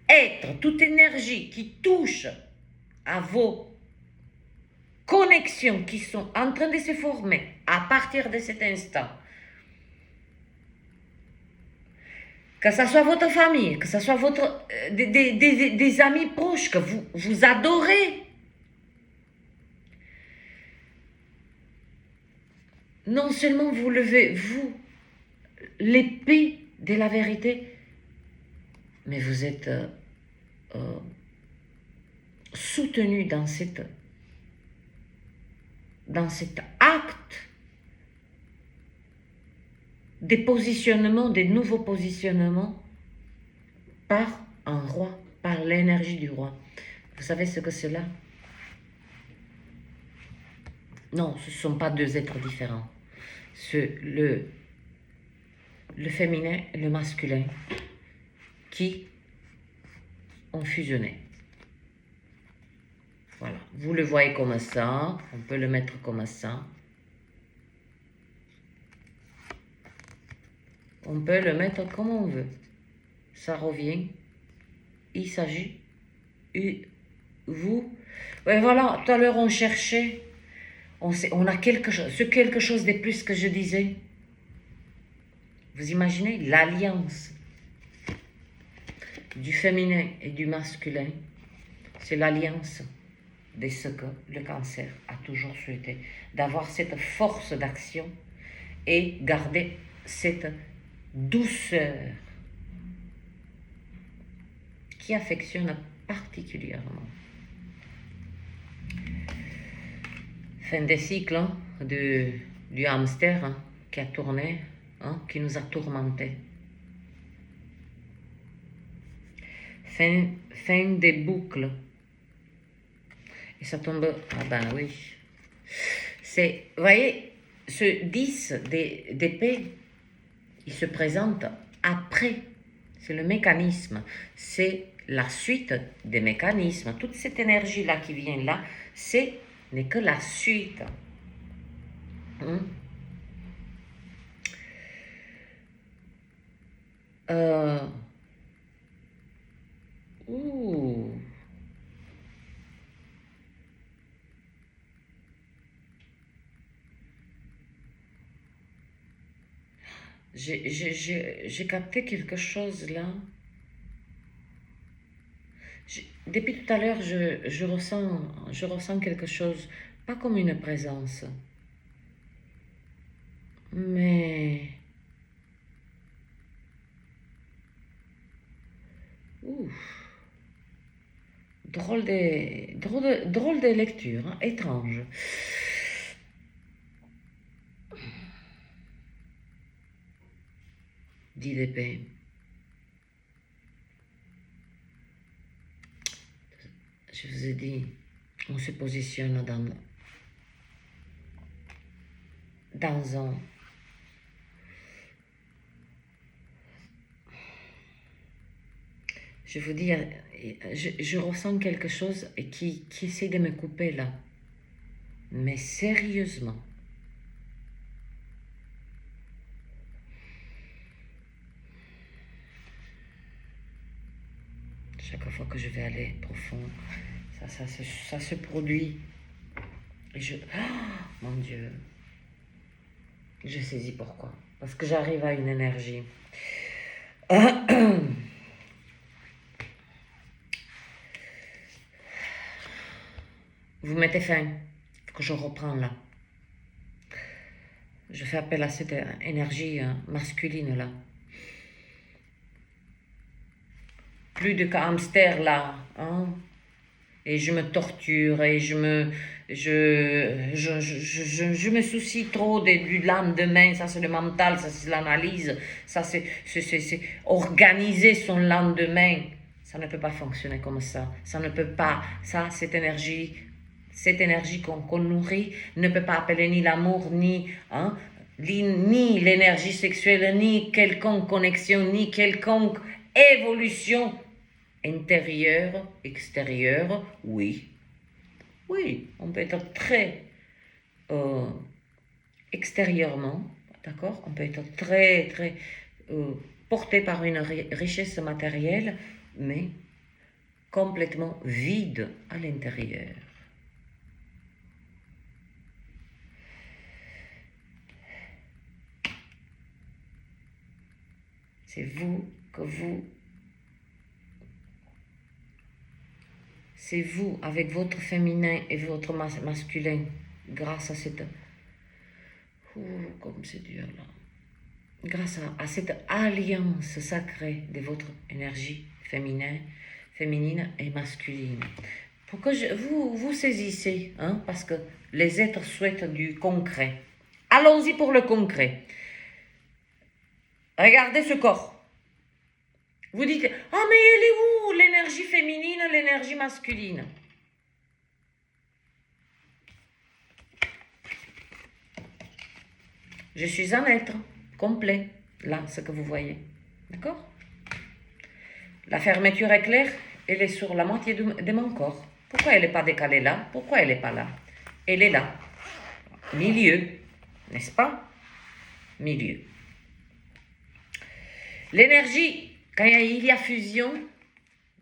être, toute énergie qui touche à vos connexions qui sont en train de se former à partir de cet instant, que ce soit votre famille, que ce soit des amis proches que vous adorez, non seulement vous levez, vous, l'épée de la vérité, mais vous êtes soutenu dans cet acte des positionnements, des nouveaux positionnements par un roi, par l'énergie du roi. Vous savez ce que c'est là? Non, ce ne sont pas deux êtres différents. Le féminin et le masculin qui ont fusionné. Voilà, vous le voyez comme ça, on peut le mettre comme ça. On peut le mettre comme on veut. Ça revient. Il s'agit, et vous, ouais, voilà, tout à l'heure on cherchait, on a quelque chose de plus que je disais. Vous imaginez l'alliance du féminin et du masculin, c'est l'alliance de ce que le cancer a toujours souhaité, d'avoir cette force d'action et garder cette douceur qui affectionne particulièrement. Fin des cycles hein, du hamster hein, qui a tourné, hein, qui nous a tourmentés. Fin des boucles. Et ça tombe... Ah ben oui. C'est, vous voyez, ce 10 d'épée, il se présente après. C'est le mécanisme. C'est la suite des mécanismes. Toute cette énergie-là qui vient là, n'est que la suite. Ouh. J'ai capté quelque chose là. Depuis tout à l'heure, je ressens quelque chose, pas comme une présence, mais... Ouf. Drôle de lecture, hein, étrange. Dit l'épée. Je vous ai dit, on se positionne dans un... Je vous dis, je ressens quelque chose qui essaie de me couper là. Mais sérieusement. Chaque fois que je vais aller profond, ça se produit. Et oh, mon Dieu. Je saisis pourquoi. Parce que j'arrive à une énergie. Vous mettez fin. Que je reprends là. Je fais appel à cette énergie masculine là. Plus de hamster là. Hein? Et je me torture et je me soucie trop du lendemain. Ça c'est le mental, ça c'est l'analyse, ça c'est organiser son lendemain. Ça ne peut pas fonctionner comme ça. Ça ne peut pas. Ça, cette énergie qu'on nourrit ne peut pas appeler ni l'amour, ni l'énergie sexuelle, ni quelconque connexion, ni quelconque évolution intérieure, extérieure. Oui, on peut être très extérieurement, d'accord? On peut être très porté par une richesse matérielle, mais complètement vide à l'intérieur. C'est vous, avec votre féminin et votre masculin, grâce à cette... comme c'est dur là. Grâce à cette alliance sacrée de votre énergie féminine et masculine. Pour que vous saisissez, hein, parce que les êtres souhaitent du concret. Allons-y pour le concret. Regardez ce corps. Vous dites, ah mais elle est où l'énergie féminine, l'énergie masculine? Je suis un être complet, là, ce que vous voyez. D'accord? La fermeture est claire, elle est sur la moitié de mon corps. Pourquoi elle n'est pas décalée là? Pourquoi elle n'est pas là? Elle est là. Milieu. N'est-ce pas? Milieu. L'énergie, quand il y a fusion,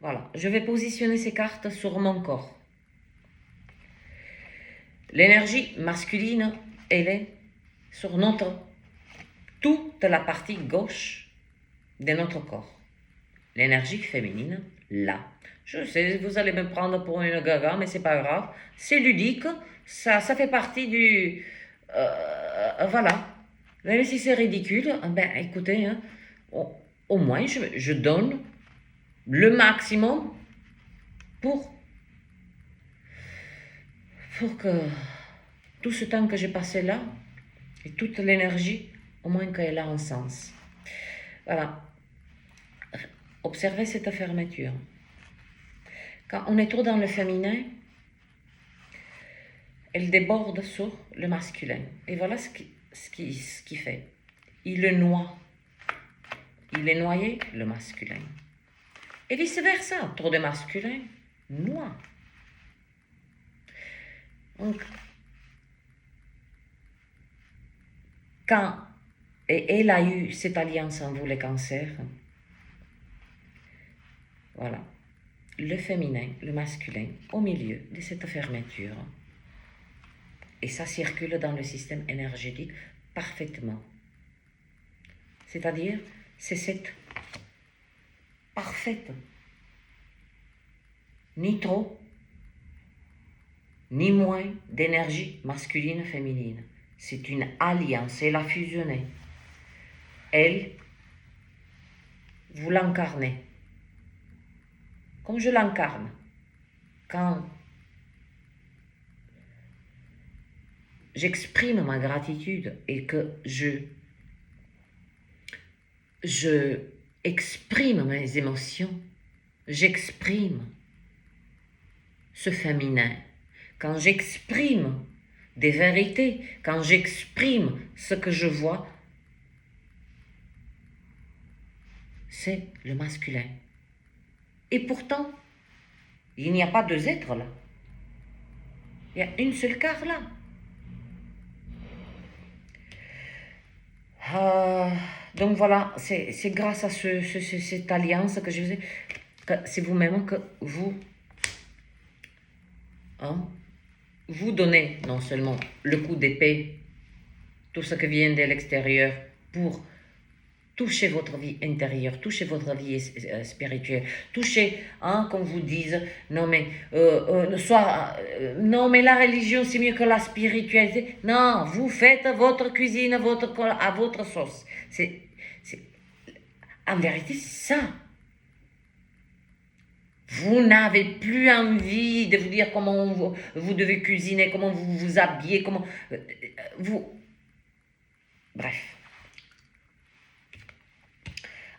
voilà, je vais positionner ces cartes sur mon corps. L'énergie masculine, elle est sur toute la partie gauche de notre corps. L'énergie féminine, là. Je sais, vous allez me prendre pour une gaga, mais c'est pas grave. C'est ludique, ça fait partie du... voilà. Même si c'est ridicule, ben écoutez, hein, au moins je donne le maximum pour que tout ce temps que j'ai passé là, et toute l'énergie, au moins qu'elle a un sens. Voilà. Observez cette fermeture. Quand on est trop dans le féminin, elle déborde sur le masculin. Et voilà ce qui fait. Il le noie. Il est noyé, le masculin. Et vice-versa, trop de masculin noie. Donc, quand elle a eu cette alliance en vous, les cancers, voilà, le féminin, le masculin, au milieu de cette fermeture. Et ça circule dans le système énergétique parfaitement. C'est-à-dire, c'est cette parfaite, ni trop, ni moins d'énergie masculine-féminine. C'est une alliance, elle a fusionné. Elle, vous l'incarnez. Comme je l'incarne. Quand j'exprime ma gratitude et que je exprime mes émotions, j'exprime ce féminin. Quand j'exprime des vérités, quand j'exprime ce que je vois, c'est le masculin. Et pourtant, il n'y a pas deux êtres là. Il y a une seule carte là. Donc voilà, c'est grâce à cette alliance que je faisais, que c'est vous-même que vous donnez non seulement le coup d'épée, tout ce qui vient de l'extérieur pour toucher votre vie intérieure, toucher votre vie spirituelle, toucher, qu'on vous dise, non mais, non mais la religion c'est mieux que la spiritualité. Non, vous faites votre cuisine à votre sauce. En vérité, c'est ça. Vous n'avez plus envie de vous dire comment vous devez cuisiner, comment vous vous habillez, comment Bref.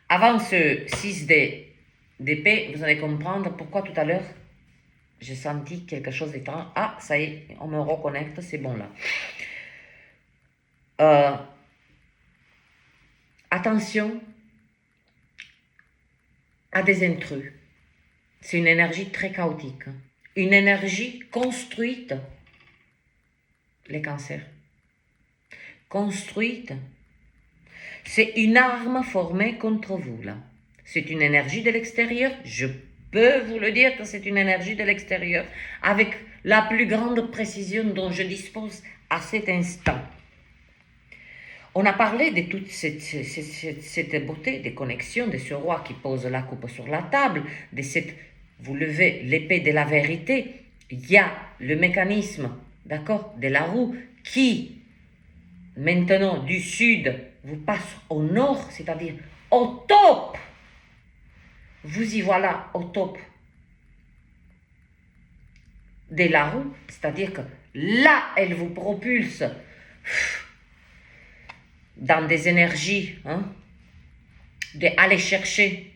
Avant ce 6 d'épée, vous allez comprendre pourquoi tout à l'heure, j'ai senti quelque chose d'étrange. Ah, ça y est, on me reconnecte, c'est bon là. Attention à des intrus. C'est une énergie très chaotique. Une énergie construite. Les cancers. Construite. C'est une arme formée contre vous, là. C'est une énergie de l'extérieur. Je peux vous le dire que c'est une énergie de l'extérieur avec la plus grande précision dont je dispose à cet instant. On a parlé de toute cette beauté, des connexions, de ce roi qui pose la coupe sur la table, de cette... Vous levez l'épée de la vérité. Il y a le mécanisme, d'accord, de la roue qui, maintenant, du sud, vous passe au nord, c'est-à-dire au top. Vous y voilà au top de la roue, c'est-à-dire que là, elle vous propulse dans des énergies, d'aller chercher,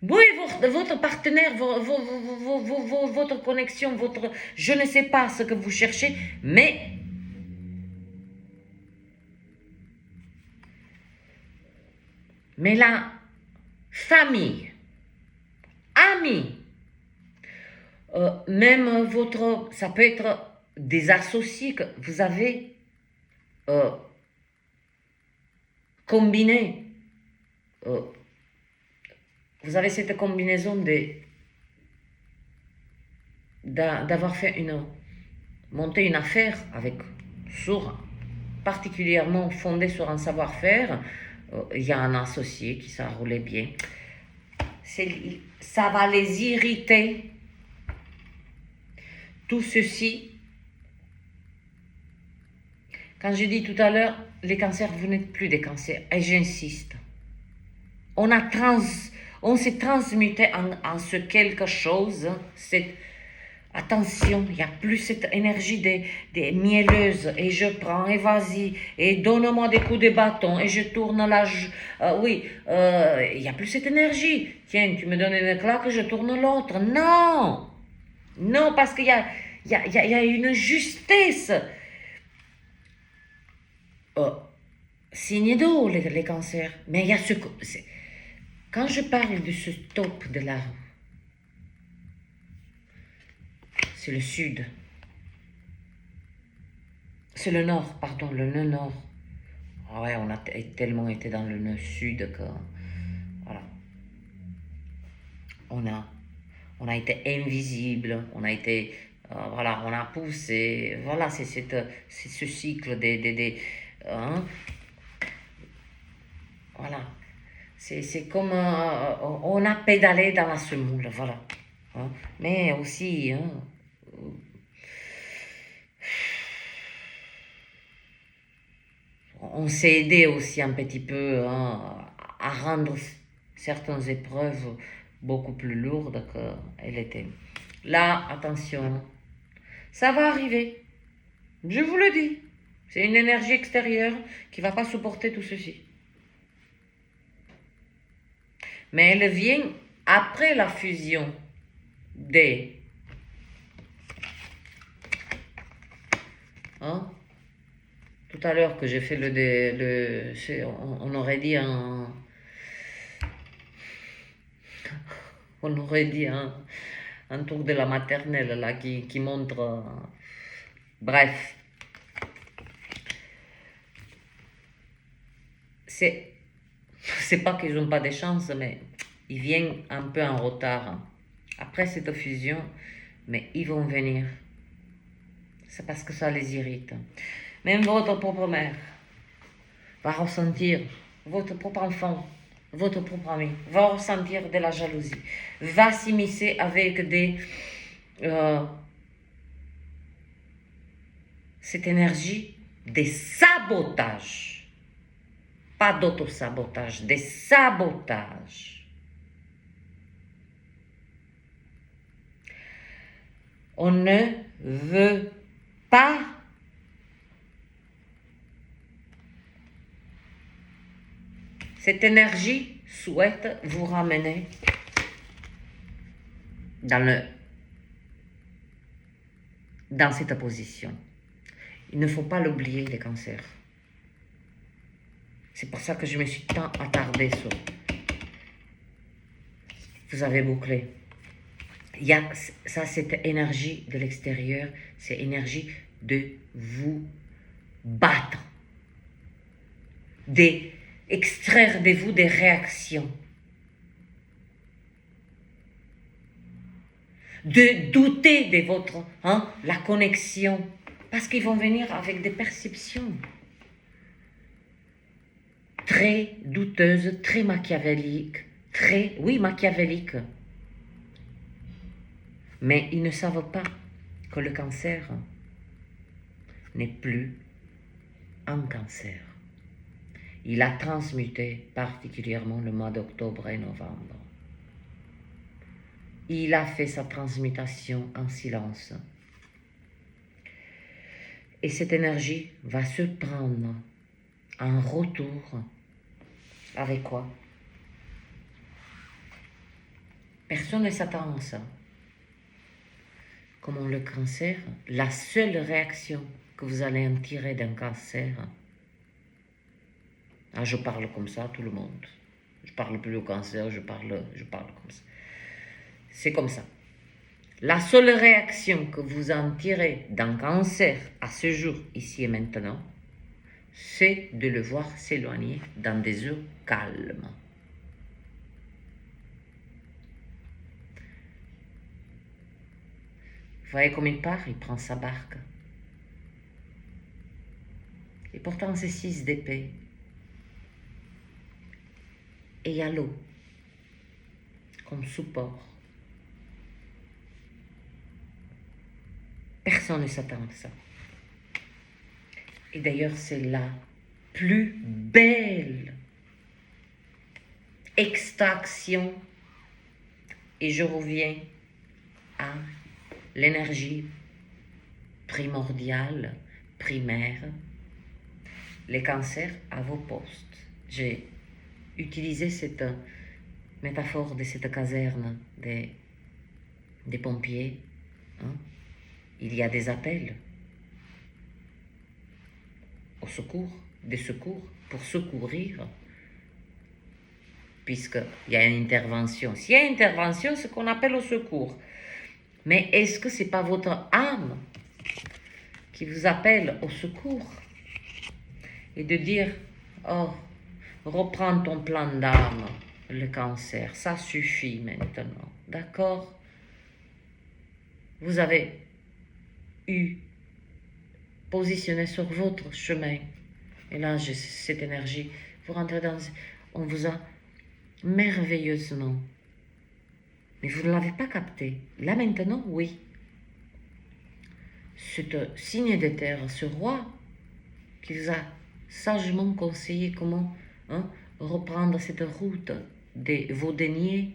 oui, votre partenaire, votre connexion, je ne sais pas ce que vous cherchez, mais là, famille, amis, même votre, ça peut être des associés que vous avez combinés. Vous avez cette combinaison d'avoir fait monter une affaire particulièrement fondée sur un savoir-faire. Il y a un associé qui ça roulait bien. Ça va les irriter. Tout ceci, quand je dis tout à l'heure, les cancers, vous n'êtes plus des cancers. Et j'insiste. On s'est transmuté en ce quelque chose. Attention, il n'y a plus cette énergie des mielleuses. Et je prends, et vas-y, et donne-moi des coups de bâton, et je tourne il n'y a plus cette énergie. Tiens, tu me donnes une claque, je tourne l'autre. Non! Non, parce qu'il y a une justesse. Signe d'eau, les cancers. Mais il y a quand je parle de ce stop de la... C'est le sud. C'est le nord, pardon, le nœud nord. Ah ouais, on a tellement été dans le nœud sud que... Voilà. On a été invisible, on a été... voilà, on a poussé. Voilà, c'est ce cycle hein. Voilà. C'est comme on a pédalé dans la semoule, voilà. Hein. Mais aussi, hein, on s'est aidé aussi un petit peu hein, à rendre certaines épreuves beaucoup plus lourdes qu'elles étaient. Là, attention, ça va arriver. Je vous le dis. C'est une énergie extérieure qui ne va pas supporter tout ceci. Mais elle vient après la fusion des... Hein? Tout à l'heure que j'ai fait on aurait dit un... On aurait dit un tour de la maternelle là qui montre... bref. C'est pas qu'ils n'ont pas de chance, mais ils viennent un peu en retard. Après cette fusion, mais ils vont venir. C'est parce que ça les irrite. Même votre propre mère va ressentir, votre propre enfant, votre propre ami, va ressentir de la jalousie, va s'immiscer avec cette énergie des sabotages. Pas d'autosabotage, des sabotages. On ne veut pas cette énergie souhaite vous ramener dans cette position. Il ne faut pas l'oublier, les cancers. C'est pour ça que je me suis tant attardée sur... Vous avez bouclé. Il y a ça, cette énergie de l'extérieur, c'est énergie de vous battre, d'extraire de vous des réactions, de douter de votre, la connexion, parce qu'ils vont venir avec des perceptions très douteuses, très machiavéliques, machiavéliques. Mais ils ne savent pas que le cancer n'est plus un cancer. Il a transmuté particulièrement le mois d'octobre et novembre. Il a fait sa transmutation en silence. Et cette énergie va se prendre en retour avec quoi? Personne ne s'attend à ça. Comme le cancer, la seule réaction que vous allez en tirer d'un cancer, je parle comme ça à tout le monde, Je parle plus au cancer, je parle comme ça. C'est comme ça. La seule réaction que vous en tirez d'un cancer à ce jour, ici et maintenant, c'est de le voir s'éloigner dans des eaux calmes. Vous voyez comme il part, il prend sa barque. Et pourtant, c'est 6 d'épée. Et il y a l'eau comme support. Personne ne s'attend à ça. Et d'ailleurs, c'est la plus belle extraction. Et je reviens à l'énergie primordiale, primaire, les cancers à vos postes. J'ai utilisé cette métaphore de cette caserne des pompiers. Hein? Il y a des appels au secours, des secours pour secourir, puisqu'il y a une intervention. S'il y a une intervention, c'est qu'on appelle au secours. Mais est-ce que ce n'est pas votre âme qui vous appelle au secours? Et de dire, oh, reprends ton plan d'âme, le cancer, ça suffit maintenant, d'accord? Vous avez eu positionné sur votre chemin, et là, j'ai cette énergie, vous rentrez dans, on vous a merveilleusement, mais vous ne l'avez pas capté, là maintenant, oui. Ce signe de terre, ce roi qui vous a sagement conseillé comment reprendre cette route de vos deniers,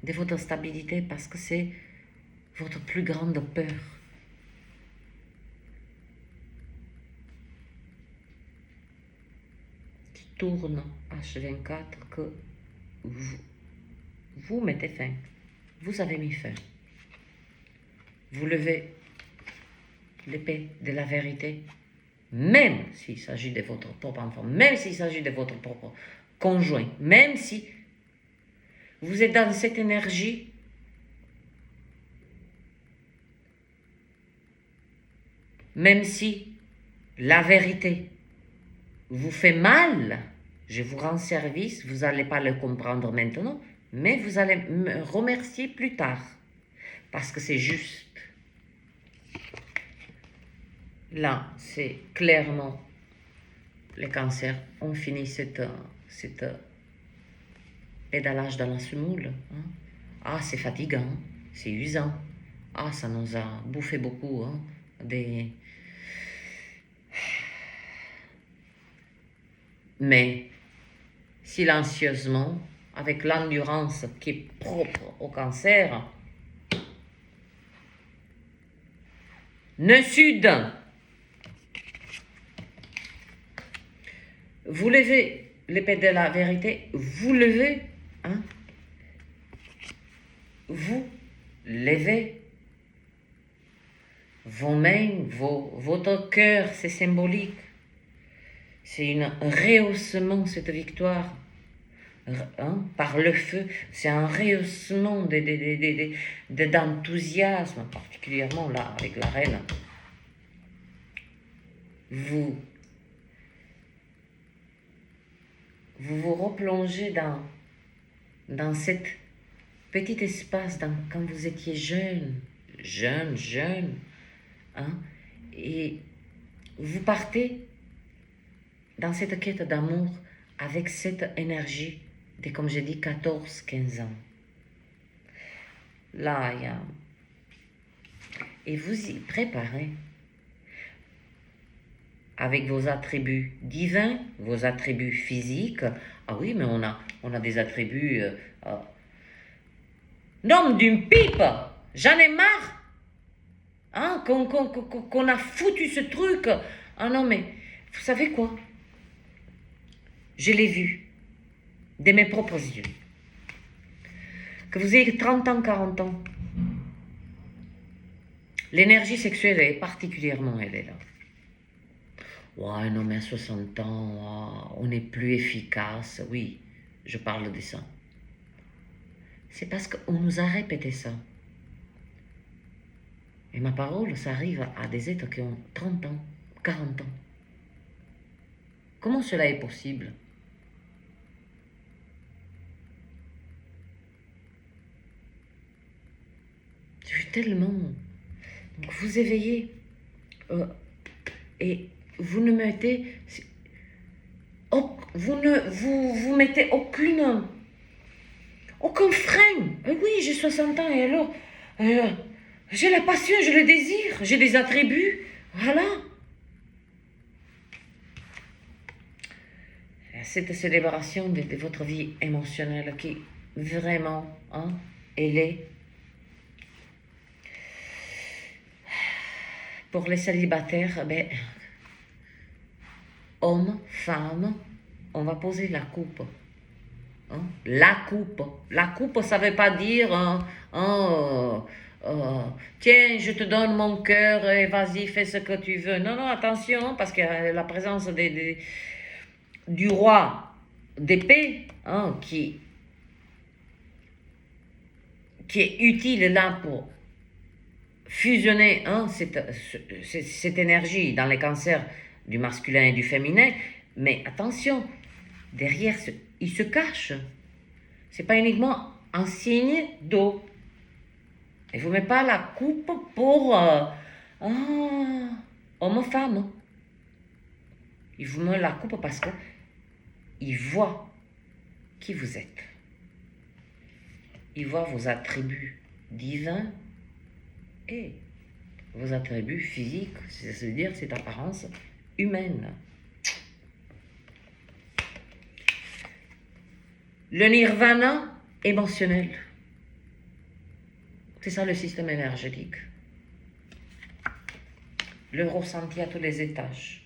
de votre stabilité, parce que c'est votre plus grande peur. Qui tourne H24 que vous mettez fin. Vous avez mis fin. Vous levez l'épée de la vérité, même s'il s'agit de votre propre enfant, même s'il s'agit de votre propre conjoint, même si vous êtes dans cette énergie même si la vérité vous fait mal, je vous rends service, vous n'allez pas le comprendre maintenant, mais vous allez me remercier plus tard, parce que c'est juste. Là, c'est clairement le cancer. On finit cette pédalage dans la semoule. Hein. Ah, c'est fatigant, c'est usant. Ah, ça nous a bouffé beaucoup. Hein, Mais silencieusement, avec l'endurance qui est propre au cancer, ne sud. Vous levez l'épée de la vérité, vous levez, hein, vous levez vos mains, votre cœur, c'est symbolique. C'est un rehaussement, cette victoire, hein, par le feu. C'est un rehaussement d'enthousiasme, particulièrement là, avec la reine. Vous vous replongez dans cet petit espace quand vous étiez jeune, hein, et vous partez dans cette quête d'amour avec cette énergie de, comme j'ai dit, 14-15 ans. Là, il y a... Et vous y préparez avec vos attributs divins, vos attributs physiques. Ah oui, mais on a des attributs... Nom d'une pipe, j'en ai marre, hein, qu'on a foutu ce truc. Ah non, mais vous savez quoi? Je l'ai vu de mes propres yeux. Que vous ayez 30 ans, 40 ans, l'énergie sexuelle est particulièrement, elle est là. Ouais, non, mais à 60 ans, on est plus efficace, oui. je parle de ça? C'est parce qu'on nous a répété ça. Et ma parole, ça arrive à des êtres qui ont 30 ans, 40 ans. Comment cela est possible? Je suis tellement... Vous éveillez et vous ne mettez... Vous mettez aucun frein. Oui, j'ai 60 ans et alors... j'ai la passion, j'ai le désir, j'ai des attributs. Voilà. Cette célébration de votre vie émotionnelle qui vraiment, hein, elle est pour les célibataires, ben, hommes, femmes, on va poser la coupe. Hein? La coupe. La coupe, ça ne veut pas dire tiens, je te donne mon cœur et vas-y, fais ce que tu veux. Non, non, attention, parce que la présence du roi d'épée, hein, qui est utile là pour fusionner, hein, cette énergie dans les cancers du masculin et du féminin. Mais attention, derrière, il se cache. C'est pas uniquement un signe d'eau. Il ne vous met pas la coupe pour homme-femme. Il vous met la coupe parce que il voit qui vous êtes. Il voit vos attributs divins et vos attributs physiques, c'est-à-dire cette apparence humaine. Le nirvana émotionnel. C'est ça le système énergétique. Le ressenti à tous les étages.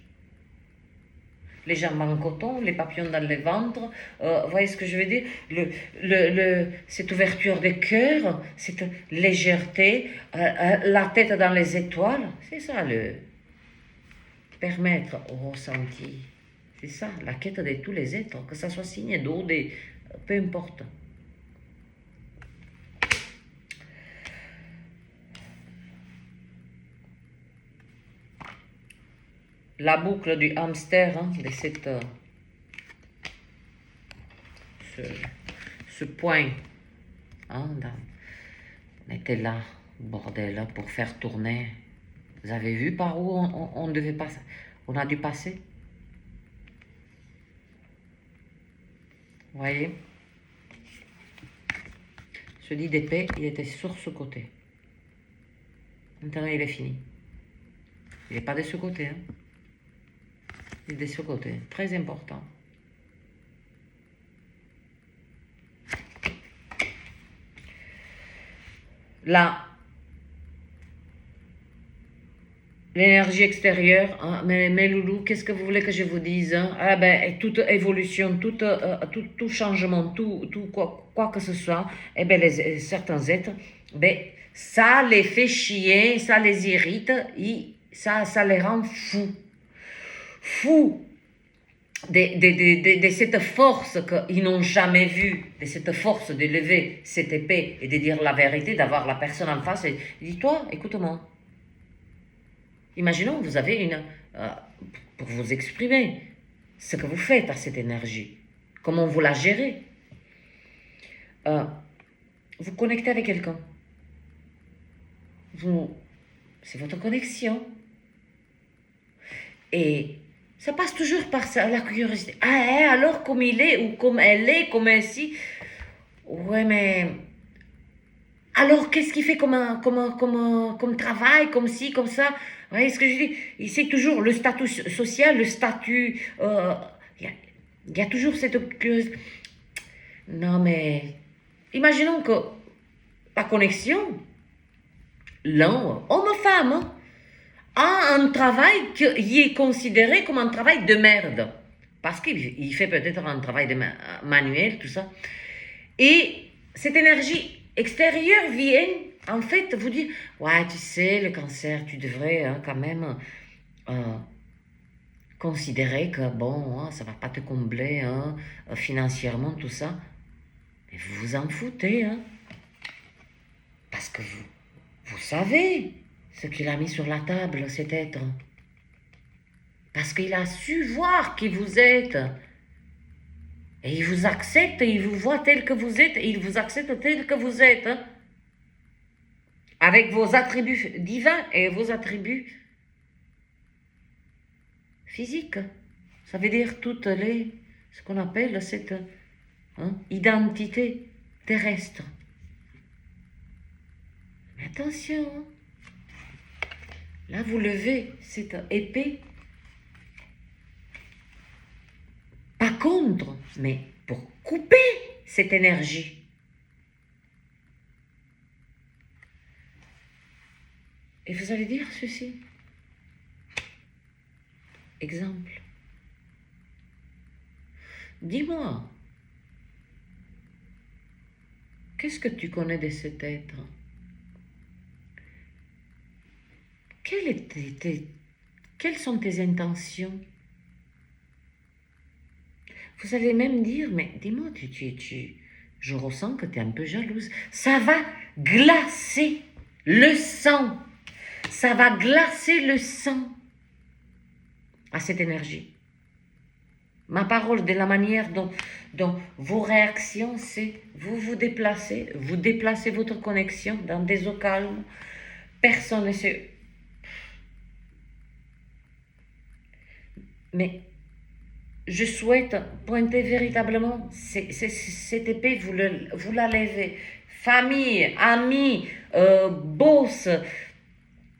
Les jambes en coton, les papillons dans le ventre, vous voyez ce que je veux dire? Cette ouverture de cœur, cette légèreté, la tête dans les étoiles, c'est ça le permettre au ressenti. C'est ça, la quête de tous les êtres, que ça soit signe d'eau, peu importe. La boucle du hamster, hein, de ce point, hein, on était là, bordel, pour faire tourner. Vous avez vu par où on devait passer? On a dû passer. Vous voyez? Ce lit d'épée, il était sur ce côté. Maintenant, il est fini. Il n'est pas de ce côté, hein. Il est de ce côté. Très important. Là, l'énergie extérieure, hein, mais loulou, qu'est-ce que vous voulez que je vous dise, hein? Ah ben, toute évolution, tout changement, tout quoi que ce soit, eh ben, certains êtres, ben, ça les fait chier, ça les irrite, ça les rend fous. Fous de cette force qu'ils n'ont jamais vue, de cette force de lever cette épée et de dire la vérité, d'avoir la personne en face et dit, toi, écoute-moi. Imaginons que vous avez pour vous exprimer, ce que vous faites à cette énergie, comment vous la gérez. Vous connectez avec quelqu'un. C'est votre connexion. Et ça passe toujours par ça, la curiosité. Ah, alors comme il est, ou comme elle est, comme ainsi. Ouais, mais... Alors, qu'est-ce qu'il fait comme travail, comme ci, comme ça? Vous voyez ce que je dis? C'est toujours le statut social, le statut... Il y a toujours cette curiosité. Non, mais... Imaginons que la connexion, l'un, homme-femme, hein, a un travail qui est considéré comme un travail de merde. Parce qu'il fait peut-être un travail de manuel, tout ça. Et cette énergie extérieure vient, en fait, vous dire, ouais, tu sais, le cancer, tu devrais quand même considérer que, bon, hein, ça va pas te combler hein, financièrement, tout ça. Mais vous vous en foutez, hein. Parce que vous savez ce qu'il a mis sur la table, cet être. Parce qu'il a su voir qui vous êtes. Et il vous accepte, il vous voit tel que vous êtes, et il vous accepte tel que vous êtes. Hein. Avec vos attributs divins et vos attributs physiques. Ça veut dire toutes ce qu'on appelle cette identité terrestre. Mais attention, hein. Là vous levez cette épée, pas contre, mais pour couper cette énergie. Et vous allez dire ceci. Exemple. Dis-moi, qu'est-ce que tu connais de cet être? Quelles sont tes intentions? Vous allez même dire, mais dis-moi, je ressens que tu es un peu jalouse. Ça va glacer le sang. Ça va glacer le sang à cette énergie. Ma parole, de la manière dont vos réactions, c'est vous déplacez votre connexion dans des eaux calmes. Personne ne sait. Mais je souhaite pointer véritablement cette épée, vous la levez. Famille, amis, boss,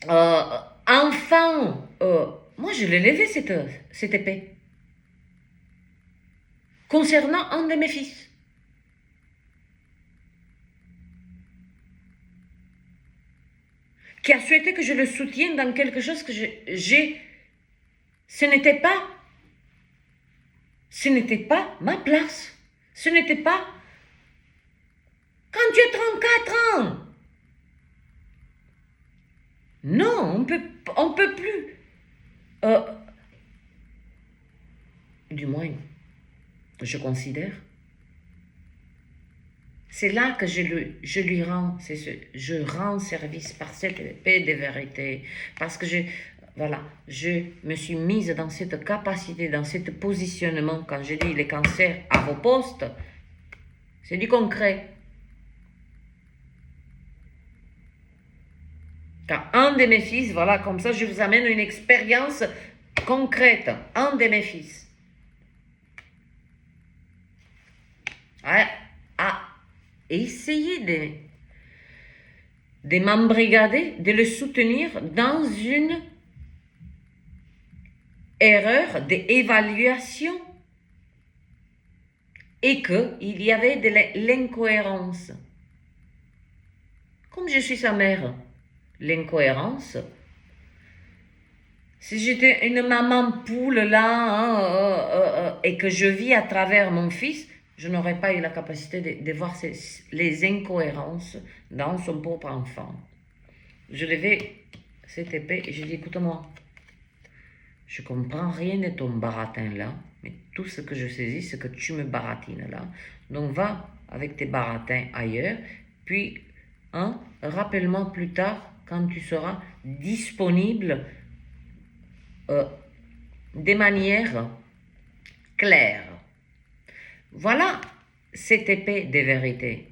enfants. Moi, je l'ai levée, cette épée. Concernant un de mes fils. Qui a souhaité que je le soutienne dans quelque chose que j'ai. Ce n'était pas ma place. Ce n'était pas quand tu as 34 ans. Non, on peut plus. Du moins, je considère. C'est là que je lui rends, je rends service par cette épée de vérité. Parce que je me suis mise dans cette capacité, dans ce positionnement. Quand je dis les cancers à vos postes, c'est du concret. Quand un de mes fils, voilà, comme ça, je vous amène une expérience concrète. Un de mes fils a essayé de m'embrigader, de le soutenir dans une erreur d'évaluation et qu'il y avait de l'incohérence. Comme je suis sa mère, l'incohérence, si j'étais une maman poule là et que je vis à travers mon fils, je n'aurais pas eu la capacité de voir les incohérences dans son propre enfant. Je levais cette épée et je dis, écoute-moi, je comprends rien de ton baratin là, mais tout ce que je saisis, c'est que tu me baratines là. Donc va avec tes baratins ailleurs, puis rappelle-moi plus tard quand tu seras disponible de manière claire. Voilà cette épée de vérité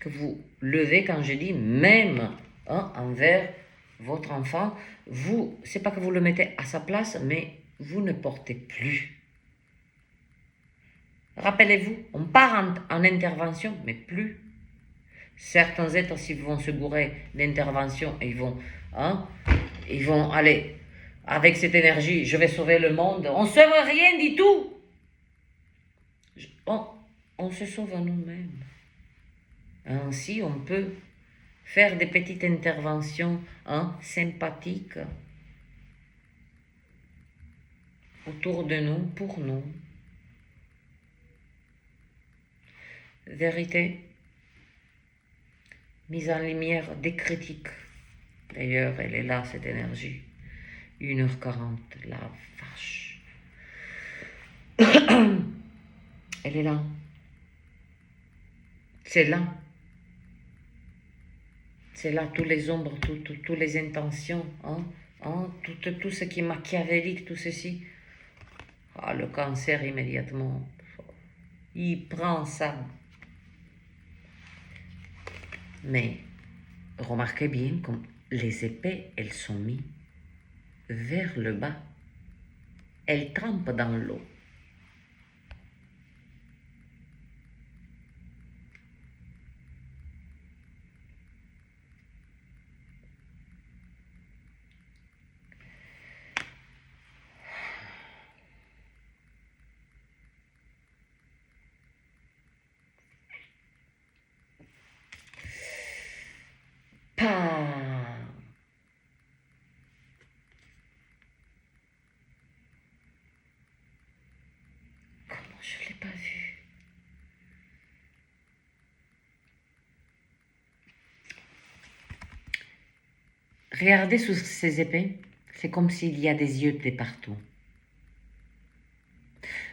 que vous levez quand je dis même envers votre enfant. Vous, c'est pas que vous le mettez à sa place, mais vous ne portez plus. Rappelez-vous, on part en intervention, mais plus. Certains êtres, s'ils vont se bourrer d'intervention, ils vont aller avec cette énergie, je vais sauver le monde. On ne sauve rien du tout. On se sauve à nous-mêmes. Ainsi, on peut faire des petites interventions sympathiques autour de nous, pour nous. Vérité, mise en lumière des critiques. D'ailleurs, elle est là, cette énergie. 1h40, la vache. Elle est là. C'est là. C'est là, tous les ombres, toutes les intentions, tout ce qui est machiavélique, tout ceci. Ah, le cancer, immédiatement, il prend ça. Mais remarquez bien comme les épées, elles sont mises vers le bas. Elles trempent dans l'eau. Pas. Comment je ne l'ai pas vu? Regardez sous ces épées, c'est comme s'il y a des yeux de partout.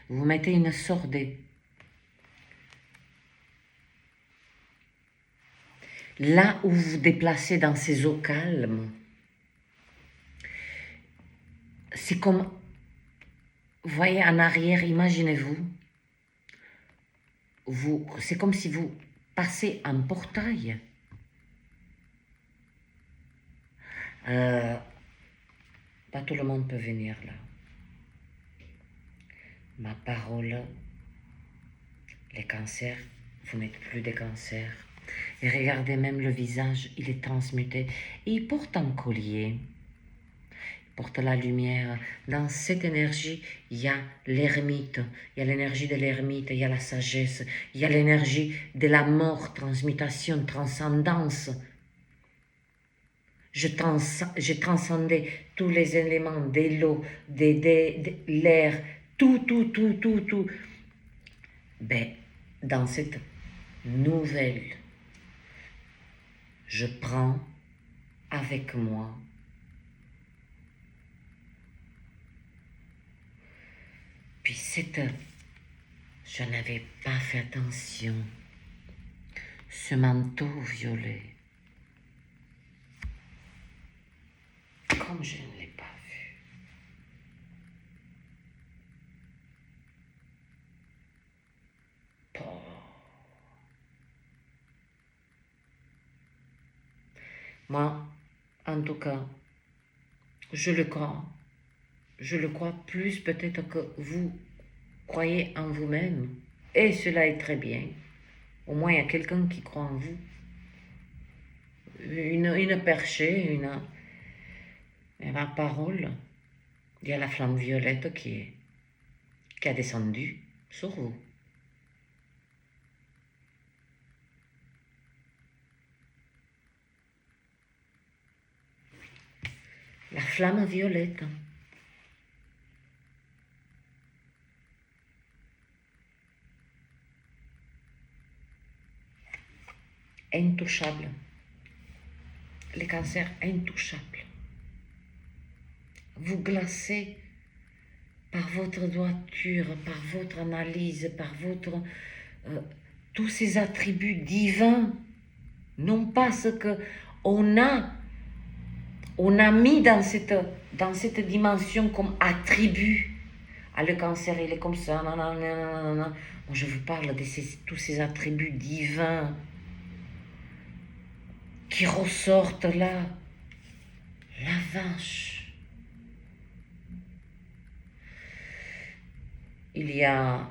Vous mettez une sorte de... Là où vous vous déplacez dans ces eaux calmes, c'est comme... Voyez en arrière, imaginez-vous, c'est comme si vous passez un portail. Pas tout le monde peut venir là. Ma parole, les cancers, vous n'êtes plus des cancers. Et regardez même le visage, il est transmuté. Et il porte un collier. Il porte la lumière. Dans cette énergie, il y a l'ermite. Il y a l'énergie de l'ermite, il y a la sagesse. Il y a l'énergie de la mort, transmutation, transcendance. J'ai transcendé tous les éléments de l'eau, de l'air, tout. Ben, dans cette nouvelle, je prends avec moi puis je n'avais pas fait attention, ce manteau violet, comme je ne l'ai pas vu. Oh. Moi, en tout cas, je le crois. Je le crois plus peut-être que vous croyez en vous-même. Et cela est très bien. Au moins, il y a quelqu'un qui croit en vous. Une perchée, ma parole. Il y a la flamme violette qui a descendu sur vous. La flamme violette. Intouchable. Les cancers intouchables. Vous glacez par votre droiture, par votre analyse, par tous ces attributs divins, non pas ce que on a mis dans cette dimension comme attribut. Ah, le cancer, il est comme ça, nanana. Moi, je vous parle de tous ces attributs divins qui ressortent là. La vache. Il y a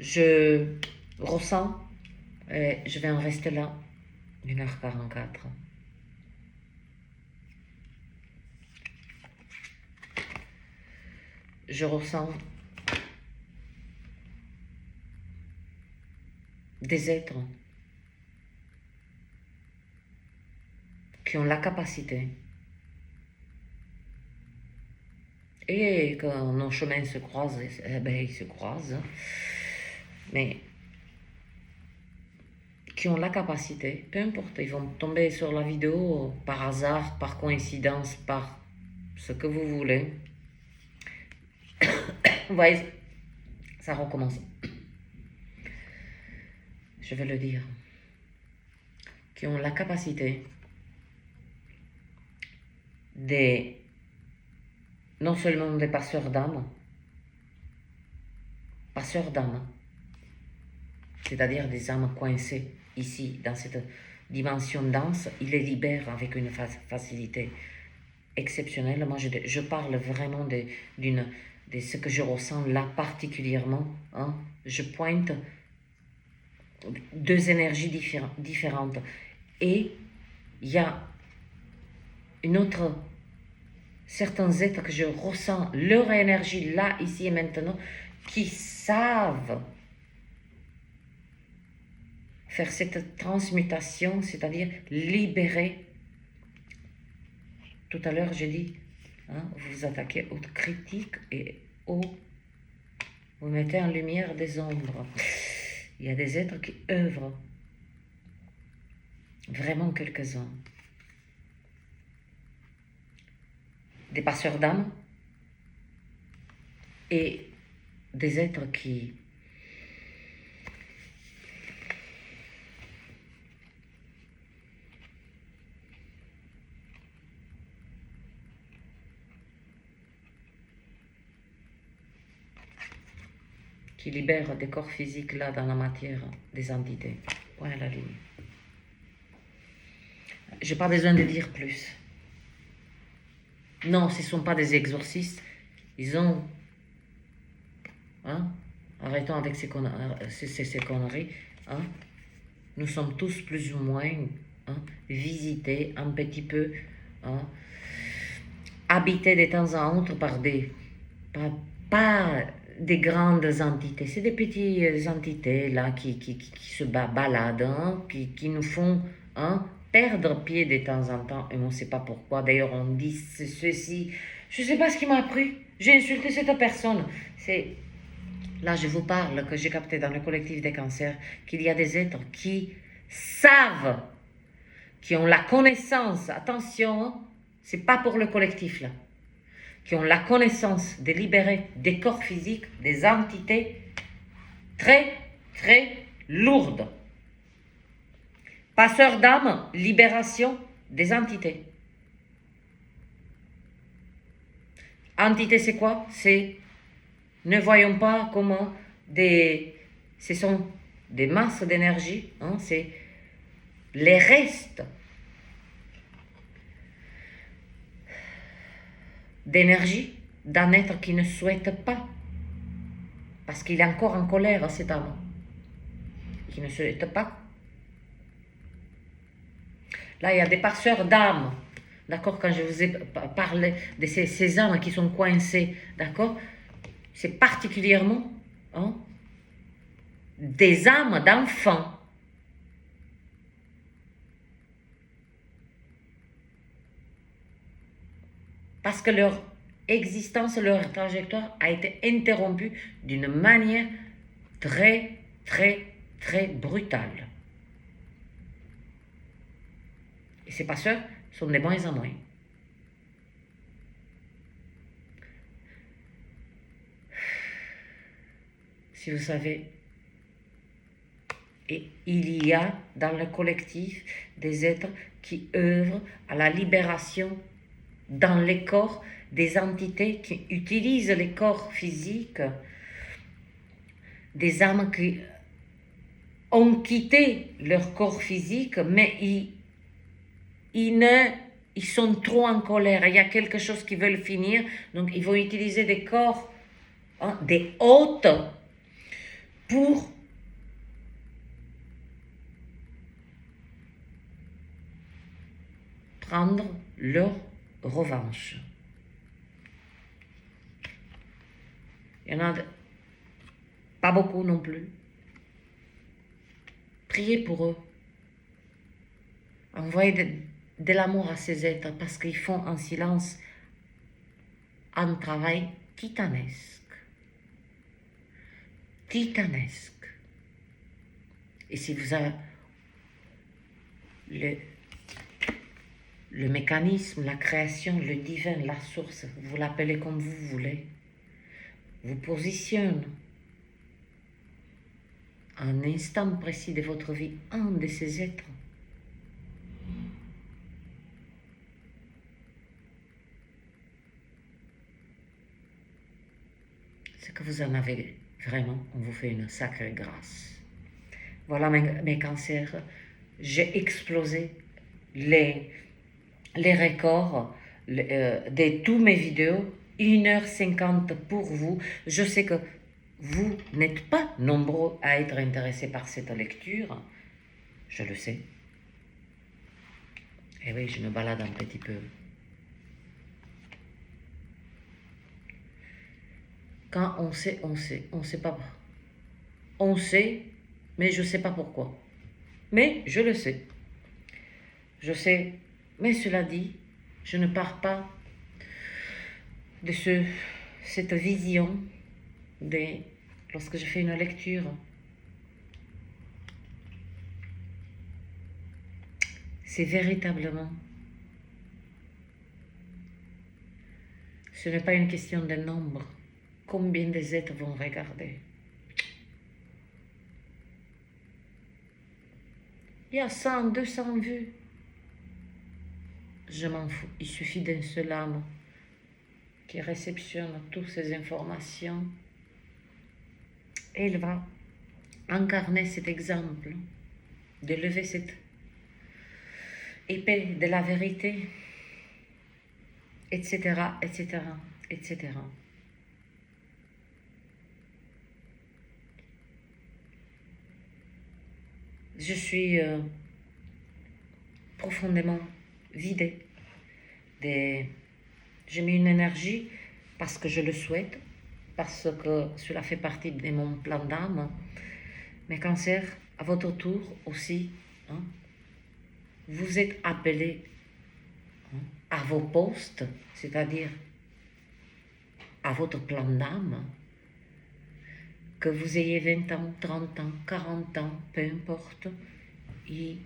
je ressens, je vais en rester là, 1h44. Je ressens des êtres qui ont la capacité, et quand nos chemins se croisent, eh ben, ils se croisent, mais qui ont la capacité, peu importe, ils vont tomber sur la vidéo par hasard, par coïncidence, par ce que vous voulez. Vous voyez, ça recommence. Je vais le dire. Qui ont la capacité de, non seulement des passeurs d'âme, c'est-à-dire des âmes coincées ici, dans cette dimension dense, ils les libèrent avec une facilité exceptionnelle. Moi, je parle vraiment de ce que je ressens là particulièrement. Hein. Je pointe deux énergies différentes. Et il y a une autre, certains êtres que je ressens leur énergie là, ici et maintenant, qui savent faire cette transmutation, c'est-à-dire libérer. Tout à l'heure, j'ai dit, hein, vous vous attaquez aux critiques et vous mettez en lumière des ombres. Il y a des êtres qui œuvrent, vraiment quelques-uns. Des passeurs d'âme et des êtres qui libèrent des corps physiques là dans la matière des entités. Point à la ligne. Je n'ai pas besoin de dire plus. Non, ce ne sont pas des exorcistes. Ils ont... Hein, arrêtons avec ces conneries. Hein. Nous sommes tous plus ou moins visités un petit peu, habités de temps en temps par des... Pas des grandes entités, c'est des petites entités là qui se baladent, qui nous font perdre pied de temps en temps, et on ne sait pas pourquoi. D'ailleurs, on dit ceci, je ne sais pas ce qui m'a appris, j'ai insulté cette personne. Là, je vous parle, que j'ai capté dans le collectif des cancers, qu'il y a des êtres qui savent, qui ont la connaissance, attention, c'est pas pour le collectif là, qui ont la connaissance de libérer des corps physiques, des entités très, très lourdes. Passeur d'âme, libération des entités. Entité, c'est quoi? C'est, ne voyons pas comment ce sont des masses d'énergie, c'est les restes d'énergie d'un être qui ne souhaite pas, parce qu'il est encore en colère, cet âme, qui ne souhaite pas. Là, il y a des passeurs d'âme, d'accord, quand je vous ai parlé de ces âmes qui sont coincées, d'accord, c'est particulièrement des âmes d'enfants. Parce que leur existence, leur trajectoire a été interrompue d'une manière très, très, très brutale. Et ces passeurs sont de moins en moins. Si vous savez, et il y a dans le collectif des êtres qui œuvrent à la libération dans les corps des entités qui utilisent les corps physiques, des âmes qui ont quitté leur corps physique, mais ils sont trop en colère, il y a quelque chose qu'ils veulent finir, donc ils vont utiliser des corps, des hôtes, pour prendre leur revanche. Il y en a pas beaucoup non plus. Priez pour eux. Envoyez de l'amour à ces êtres parce qu'ils font en silence un travail titanesque. Titanesque. Et si vous le, le mécanisme, la création, le divin, la source, vous l'appelez comme vous voulez, vous positionne à un instant précis de votre vie, un de ces êtres. C'est que vous en avez vraiment, on vous fait une sacrée grâce. Voilà mes cancers, j'ai explosé les records de tous mes vidéos, 1h50 pour vous. Je sais que vous n'êtes pas nombreux à être intéressés par cette lecture, je le sais. Et oui, je me balade un petit peu. Quand on sait, on sait. On sait pas. On sait, mais je ne sais pas pourquoi. Mais je le sais. Je sais. Mais cela dit, je ne pars pas de cette vision lorsque je fais une lecture. C'est véritablement, ce n'est pas une question de nombre. Combien des êtres vont regarder? Il y a 100, 200 vues. Je m'en fous. Il suffit d'un seul âme qui réceptionne toutes ces informations. Et il va incarner cet exemple, de lever cette épée de la vérité, etc., etc., etc. Je suis profondément vidée. J'ai mis une énergie parce que je le souhaite, parce que cela fait partie de mon plan d'âme. Mes cancers, à votre tour aussi, hein, vous êtes appelés à vos postes, c'est-à-dire à votre plan d'âme, que vous ayez 20 ans, 30 ans, 40 ans, peu importe, il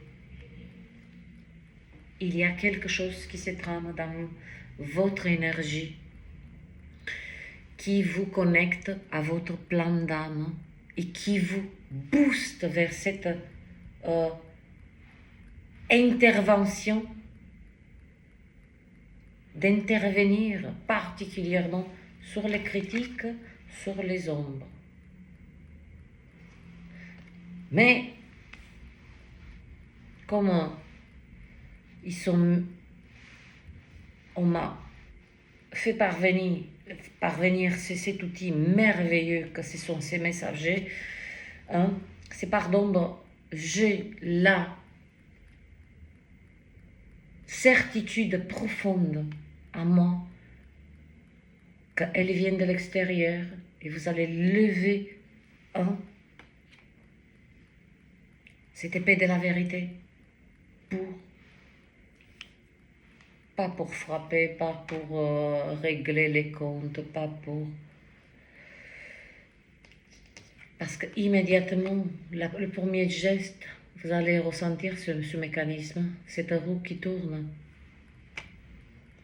y a quelque chose qui se trame dans votre énergie, qui vous connecte à votre plan d'âme et qui vous booste vers cette intervention, d'intervenir particulièrement sur les critiques, sur les ombres. Mais comme on m'a fait parvenir cet outil merveilleux que ce sont ces messagers, hein, c'est pardon, j'ai la certitude profonde à moi qu'elle vient de l'extérieur et vous allez lever cette épée de la vérité pas pour frapper, pas pour régler les comptes, pas pour... Parce que immédiatement, le premier geste, vous allez ressentir ce mécanisme, cette roue qui tourne.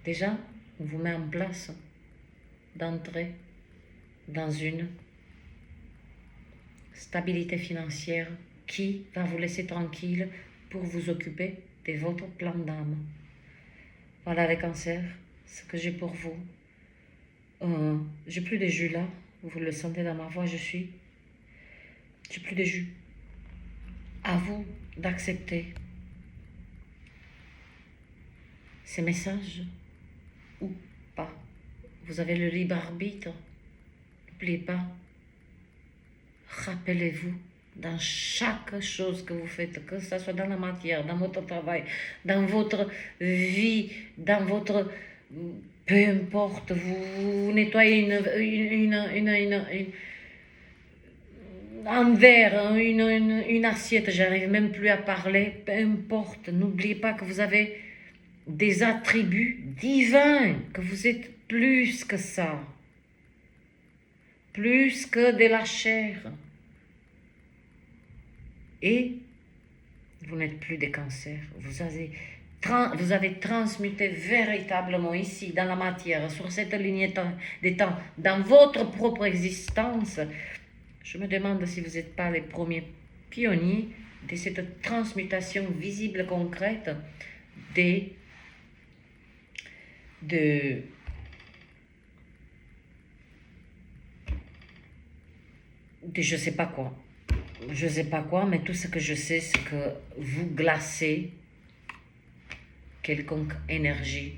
Déjà, on vous met en place d'entrer dans une stabilité financière qui va vous laisser tranquille pour vous occuper de votre plan d'âme. Voilà les cancers, ce que j'ai pour vous. J'ai plus de jus là, vous le sentez dans ma voix, j'ai plus de jus. À vous d'accepter ces messages ou pas. Vous avez le libre arbitre. N'oubliez pas. Rappelez-vous, dans chaque chose que vous faites, que ce soit dans la matière, dans votre travail, dans votre vie, dans votre... Peu importe, vous nettoyez un verre, une assiette, j'arrive même plus à parler, peu importe, n'oubliez pas que vous avez des attributs divins, que vous êtes plus que ça, plus que de la chair. Et Vous n'êtes plus des cancers. Vous avez transmuté véritablement ici, dans la matière, sur cette ligne des temps, dans votre propre existence. Je me demande si vous n'êtes pas les premiers pionniers de cette transmutation visible, concrète, de je sais pas quoi. Je sais pas quoi, mais tout ce que je sais, c'est que vous glacez quelconque énergie